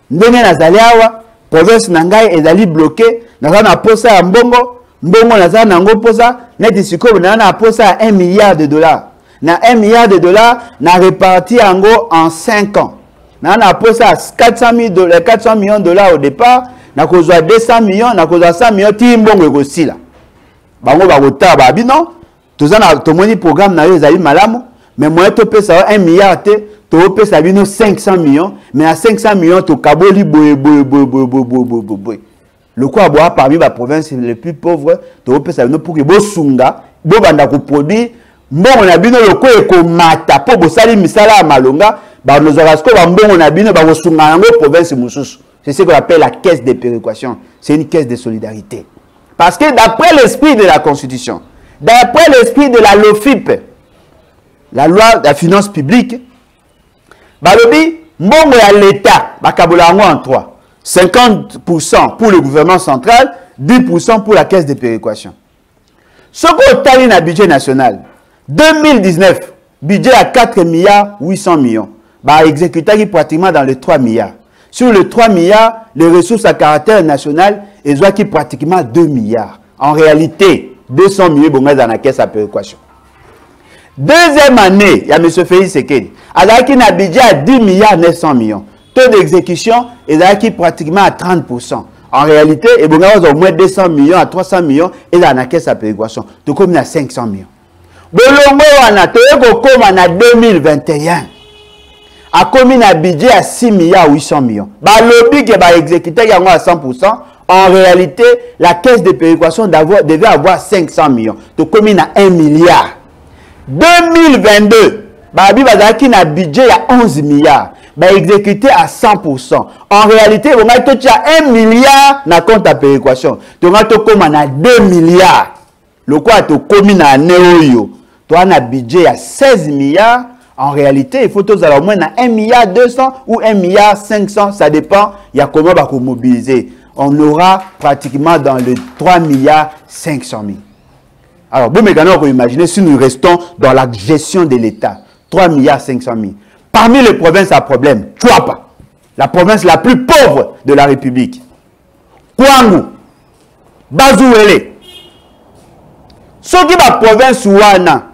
Ndenge nazali awa, province nangai ezali bloqué, naza na posa ya mbongo, mbongo naza nango posa, neti sikoyo na posa ya 1 milliard de dollars. Na 1 milliard de dollars, na réparti yango en 5 ans. Na posa 400 millions de dollars au départ, na kozwa 200 millions, na kozwa 100 millions, ti mbongo ekosila. Bango bakota babi non, tozana tomoni programme na yo ezali malamu, mais moi to pesa 1 milliard te, to pesa bino 500 millions, mais à 500 millions to kaboli boye. Le quoi boire parmi la province les plus pauvres, to pesa bino pour que bo sunga, bo banda ko produire, mbongo na bino le ko ekomata po bo sali misala malonga, ba nozarasko ba mbongo na bino ba ko sunga ngo province mususu. C'est ce qu'on appelle la caisse de péréquation. C'est une caisse de solidarité. Parce que d'après l'esprit de la Constitution, d'après l'esprit de la LOFIP, la loi de la finance publique, balobi, mbongo ya l'État, bakabola en 3. 50% pour le gouvernement central, 10% pour la caisse de péréquation. Ce qu'on a dans le budget national, 2019, budget à 4 milliards 800 millions, bah exécuté pratiquement dans les 3 milliards. Sur les 3 milliards, les ressources à caractère national, ils ont pratiquement 2 milliards. En réalité, 200 millions dans la caisse à péréquation. Deuxième année, il y a M. Félix Sekedi. Alors qu'il a un budget à 10 milliards 900 millions. Taux d'exécution, il a pratiquement à 30%. En réalité, il y a au moins 200 millions à 300 millions et dans la caisse à péréquation. Donc, comme il y a 500 millions. Bolongo, on a comme en 2021. A commis un budget à 6 milliards 800 millions. Bah, lobby qui va exécuter à 100%. En réalité, la caisse de péréquation devait avoir 500 millions. Donc, comme il a 1 milliard. 2022, bah, il y a un budget à 11 milliards. Bah, exécuté à 100%. En réalité, on a 1 milliard dans le compte à péréquation. Donc, on a 2 milliards. Le quoi, tu commis à Néoyo. Tu as un budget à 16 milliards. En réalité, il faut tous au moins 1 milliard 200 ou 1 milliard 500, ça dépend, il y a comment on va mobiliser. On aura pratiquement dans les 3 milliards 500 000. Alors, vous pouvez imaginer si nous restons dans la gestion de l'État, 3 milliards 500 000. Parmi les provinces à problème, Chouapa, la province la plus pauvre de la République. Kwangu, Bazouele. Ce qui est la province Ouana,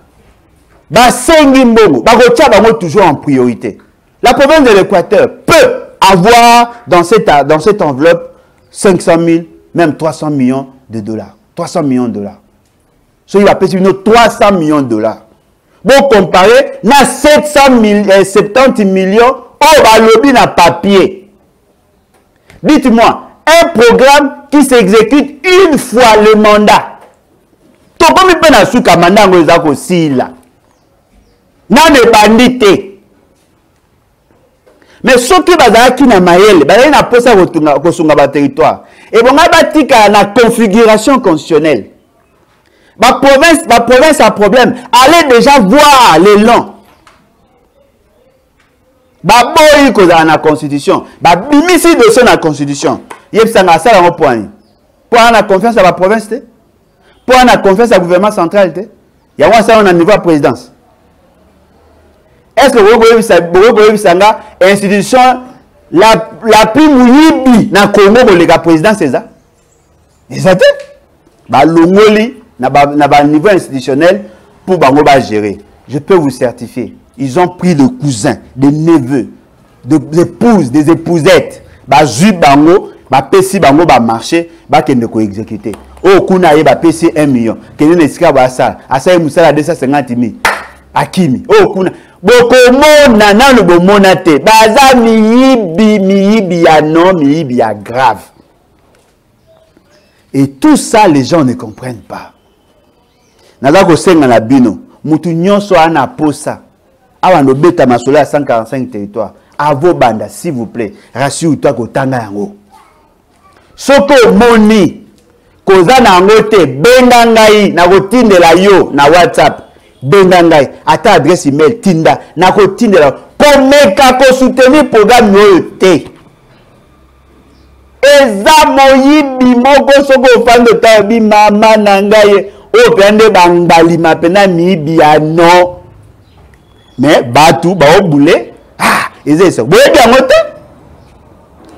toujours en priorité. La province de l'Équateur peut avoir dans cette enveloppe 500 000, même 300 millions de dollars. 300 millions de dollars. Ce qui va payer 300 millions de dollars. Bon, comparé, na 70 millions, oh, bah, lobby na papier. Dites-moi, un programme qui s'exécute une fois le mandat. Tout comme il peut na souka mandat ngozako si là. Non, ne bandité. Mais ce qui va qui na maël, il na posa kosunga ba territoire. Et bon, on la configuration constitutionnelle. Ma province a problème. Allez déjà voir l'élan. Bah boy ko dans la constitution. Bah bimisi de son la constitution. Yep ça na ça en point. Pour avoir confiance à la province te. Pour avoir confiance au gouvernement central te. Il y a ça on a niveau à présidence. Est-ce que vous savez que l'institution la plus mouillée dans le Congo pour le président c'est ça? Exact. Bah l'ongoli n'a niveau institutionnel pour Bangoba gérer. Je peux vous certifier. Ils ont pris des cousins, des neveux, des épouses, des épousettes. Bah zut bango, bah pesi bango bah marché, bah kende ko exécuter. Oh kuna ye bah pesi 1 million. Kende nesika bah ça. Asa musala 250 000. Akimi. Oh kuna. Boko mona nanu bo monate. Baza miyibi ya non, miyibi ya grave. Et tout ça, les gens ne comprennent pas. Nazako senga na bino. Mutu nyonso ana posa. Awa no beta masolo à 145 territoires. À vos bandes, s'il vous plaît. Rassure-toi que tanga yango. Soko moni. Koza na ngote benga ngai na kotindela yo na WhatsApp. Benga ngai ata adresse email tinda na kotindela komeka ko soutenir programme yo te. Eza moyibi moko soko fando tabi mama na ngai o pende bangbali mapena mibi ya no. Mais batu ba obule ah eza eso. Boyebi angote?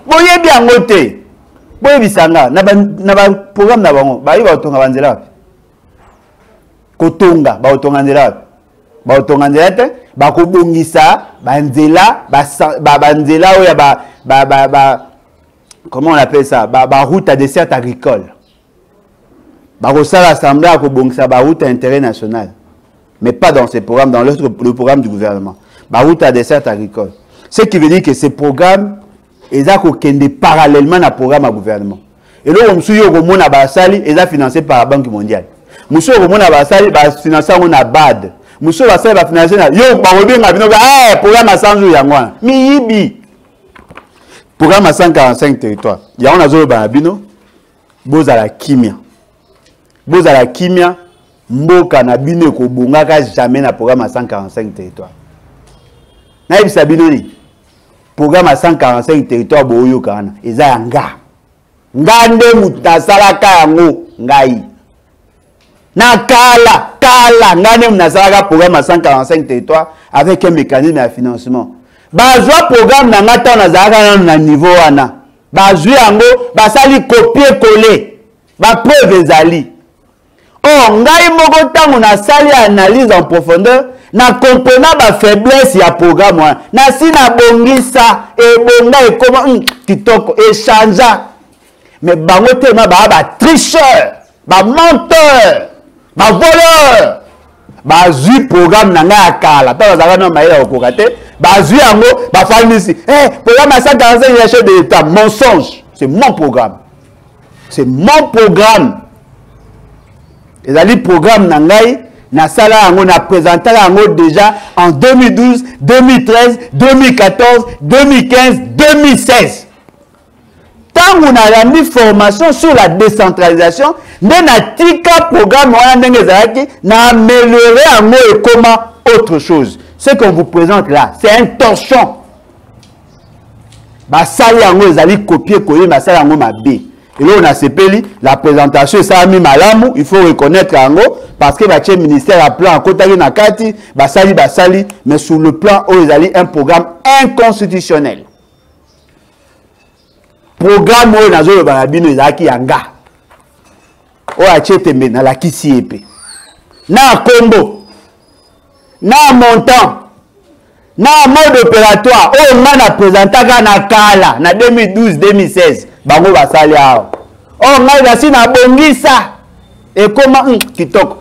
Boyebi angote. Boyebi sanga na ba programme na bango ba yiba otonga banzela. Kotonga ba otonga nzela. Ba otonga nzela te ba kobongisa banzela ba banzela oya ba comment on appelle ça? Route à dessert agricole. Ça l'Assemblée à Kobongsa, route à intérêt national. Mais pas dans ces programmes, dans le programme du gouvernement. Route à dessert agricole. Ce qui veut dire que ces programmes, ils ont parallèlement à programme à gouvernement. Et là, on suit au monde à Bassali, ils ont financé par la Banque mondiale. Monsieur au monde à Bassali, financé à BAD. Monsieur Bassali va financer yo, programme à 100 jours, yangwa. Miyibi. Programme à 145 territoires. Il y a un azolo banabino, boza la kimia. Boza la kimia, mboka na bino ko bongaka jamais na programme à 145 territoires. Na ibisa bino ni. Programme à 145 territoires boyo kana. Eza yanga. Ngande mutasalaka yango ngai. Na kala ngande munasalaka programme à 145 territoires avec un mécanisme de financement. Bazwa programme na ngata na zaka na niveau wana. Bazwi yango basali copier coller. Ba preuve ezali. Oh ngai moko tango na sali analyse en profondeur na comprenant ba faiblesse ya programme wana. Na sina bongisa e bonga e comment kitoko échange. Mais bango tellement ba tricheur, ba menteur, ba voleur. Bazui programme na nga akala ta bazaka na maïla okokate bazui yango ba famisi programme à 145 chef de l'État mensonge, c'est mon programme, c'est mon programme. Et ali programme na ngai na sala yango na présenté yango déjà en 2012 2013 2014 2015 2016. Tant on a mis formation sur la décentralisation, n'a tika programme n'a amélioré en mot et comment autre chose. Ce qu'on vous présente là, c'est un torchon. Basali yango ezali copier coller basali yango mabe. Et là on a sepeli la présentation ça a mis malamu, il faut reconnaître yango parce que le ministère a plan kotaki na kati basali mais sur le plan où ezali un programme inconstitutionnel. Programme où na zolo banabino ezaki yanga o achetembe na la kisi epe na combo na montant na mode opératoire o ngana présentaka na kala na 2012 2016 bango basali awo o ngana si na bongisa et comment kitoko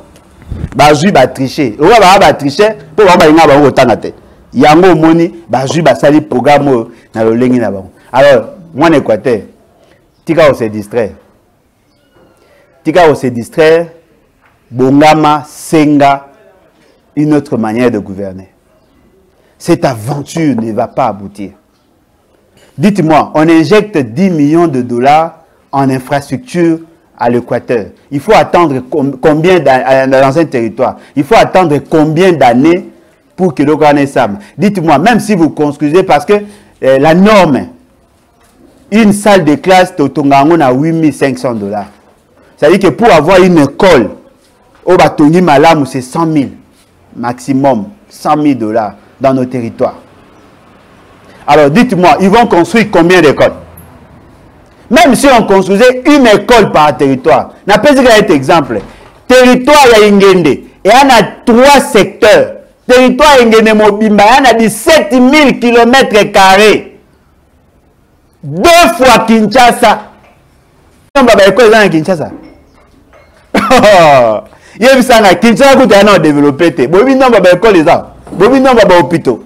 bazui ba tricher o ba tricher po ba nga bango tanga te yango moni bazui basali programme na lolengi na bango. Alors moi, en Équateur, tika on se distraire. Tika on se distraire, Bongama, Senga, une autre manière de gouverner. Cette aventure ne va pas aboutir. Dites-moi, on injecte 10 millions de dollars en infrastructure à l'Équateur. Il faut attendre combien dans un territoire? Il faut attendre combien d'années pour que l'on connaisse ça? Dites-moi, même si vous construisez, parce que la norme, une salle de classe de Tongango à 8500 dollars. C'est-à-dire que pour avoir une école, au Batongi Malam, c'est 100 000 maximum, 100 000 dollars dans nos territoires. Alors dites-moi, ils vont construire combien d'écoles? Même si on construisait une école par territoire, n'a pas dit un exemple. Territoire ya Ingende, et il y a 3 secteurs. Territoire Ingende Mobimba, il y a 17 000 km². 2 fois Kinshasa. Baba école dans Kinshasa. Il y a ça Kinshasa qui a développé. Bobi non baba école ça. Bobi non baba hôpital.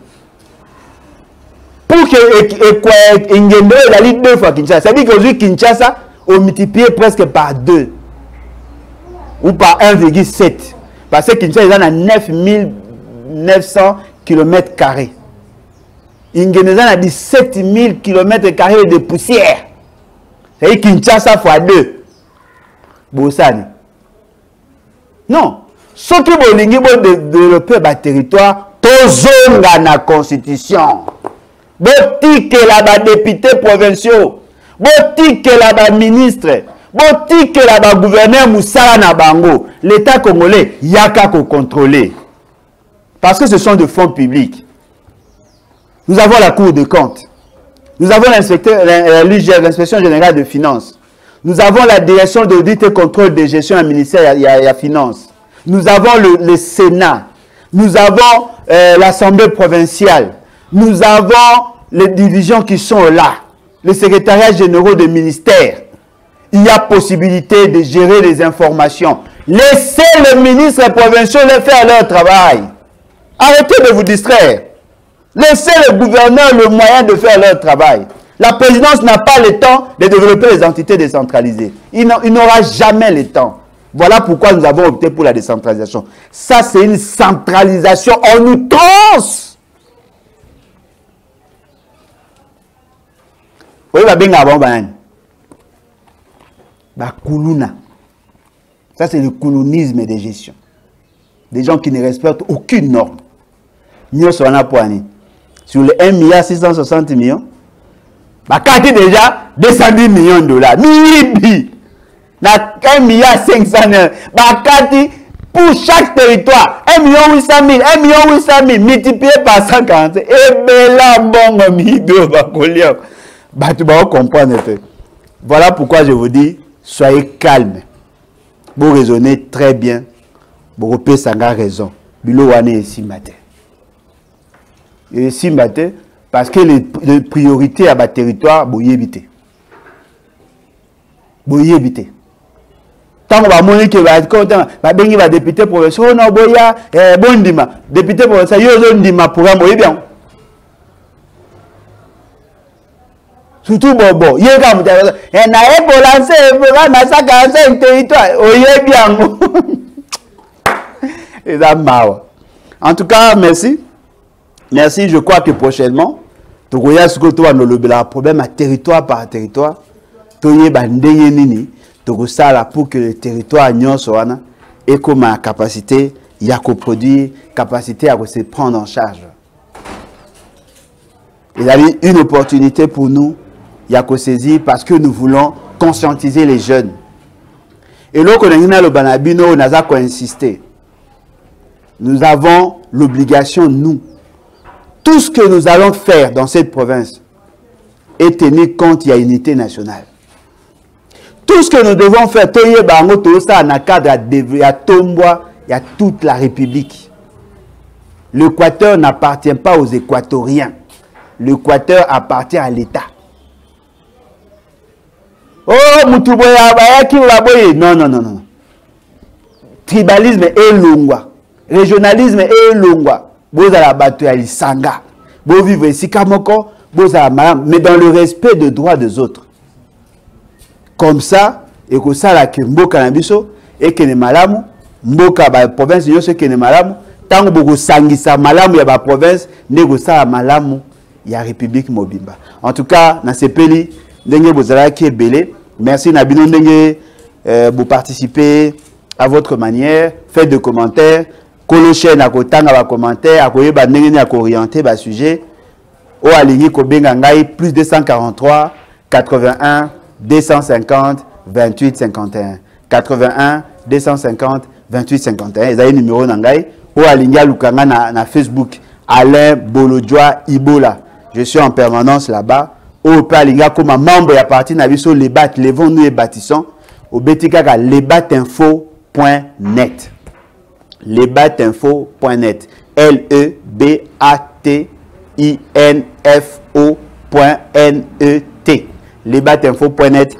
Pour que Ingendo la ligne 2 fois Kinshasa. Ça veut dire qu'aujourd'hui Kinshasa on multiplie presque par 2 ou par 1,7 parce que Kinshasa a 9900 km². Ingeneza a 17 000 km² de poussière. C'est Kinshasa fois 2. Bosani. Non. Ce qui veut développer le territoire, tozonga na constitution. Botike la député provinciaux. Botike la ministre. Botike la gouverneur Moussala na bango. L'État congolais, yaka ko contrôler. Parce que ce sont des fonds publics. Nous avons la Cour des comptes. Nous avons l'inspection générale de finances. Nous avons la direction d'audit et contrôle de gestion à ministère et finances. Nous avons le Sénat. Nous avons l'Assemblée provinciale. Nous avons les divisions qui sont là. Les secrétariats généraux des ministères. Il y a possibilité de gérer les informations. Laissez les ministres provinciaux faire leur travail. Arrêtez de vous distraire. Laissez le gouverneur le moyen de faire leur travail. La présidence n'a pas le temps de développer les entités décentralisées. Il n'aura jamais le temps. Voilà pourquoi nous avons opté pour la décentralisation. Ça, c'est une centralisation en outrance. Oui, ça, c'est le colonisme de gestion. Des gens qui ne respectent aucune norme. Sur les 1,660 milliard, Bakati déjà 210 millions de dollars. Mibi, 1,5 milliard. Bakati pour chaque territoire, 1,8 million, 1,8 million, multiplié par 140. Et bela bongo mido bakolio. Tu vas comprendre. Voilà pourquoi je vous dis, soyez calme. Vous raisonnez très bien. Vous repérez sanga raison. Bilo wane ici matin. Et ici matin, parce que les priorités à ma territoire, vous y évitez. Vous y évitez. Tant qu'on va monter que va député provincial, non, boya, bondima, député provincial, yo ndima programme, vous bien. Surtout bobo, yé comme na pour lancer programme à 145 territoire, oyé bien. Et ça marre. En tout cas, merci. Merci, je crois que prochainement, tu vois ce que tu as le problème à territoire par territoire, tu as ça pour que le territoire ait comme capacité à produire, capacité à se prendre en charge. Il y a une opportunité pour nous, il y a saisir parce que nous voulons conscientiser les jeunes. Et là, le banabino, on a insisté. Nous avons l'obligation, nous, tout ce que nous allons faire dans cette province est tenir compte, il y a unité nationale. Tout ce que nous devons faire, il y a toute la République. L'Équateur n'appartient pas aux Équatoriens. L'Équateur appartient à l'État. Oh, non, non, non, non. Tribalisme est longwa. Régionalisme est longwa. Vous avez la bataille à l'Isanga. Vous vivez ici, mais dans le respect des droits des autres. Comme ça, et que ça, la Mboka Nabiso, et que les malamu, Mboka, la province, il y a ce que les malamu, tant que vous sangisa malamu, il y a la province, négocia la malamu, il y a la République Mobimba. En tout cas, dans ces pays, vous avez qui est belé. Merci, Nabino, vous participez à votre manière, faites des commentaires. Kolochen à kotanga ba commentaire à koyeba ndenge à orienter ba sujet o alingi ko benga ngai plus 243 81 250 28 51 81 250 28 51 ezali numéro na ngai o alingi lukanga na Facebook Alain Bolodjoa Ibola. Je suis en permanence là-bas. O pe alinga comme membre ya parti na biso les bat levons nous et bâtissons au betikaka lebatinfo.net. lebatinfo.net lebatinfo.net lebatinfo.net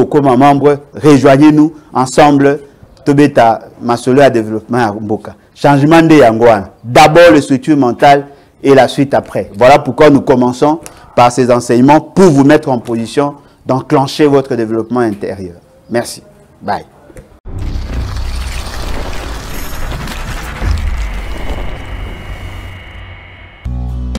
comme membre, rejoignez-nous ensemble tobeta masolo à développement à Mboka. Changement de Yangouane. D'abord les structures mentales et la suite après. Voilà pourquoi nous commençons par ces enseignements pour vous mettre en position d'enclencher votre développement intérieur. Merci. Bye.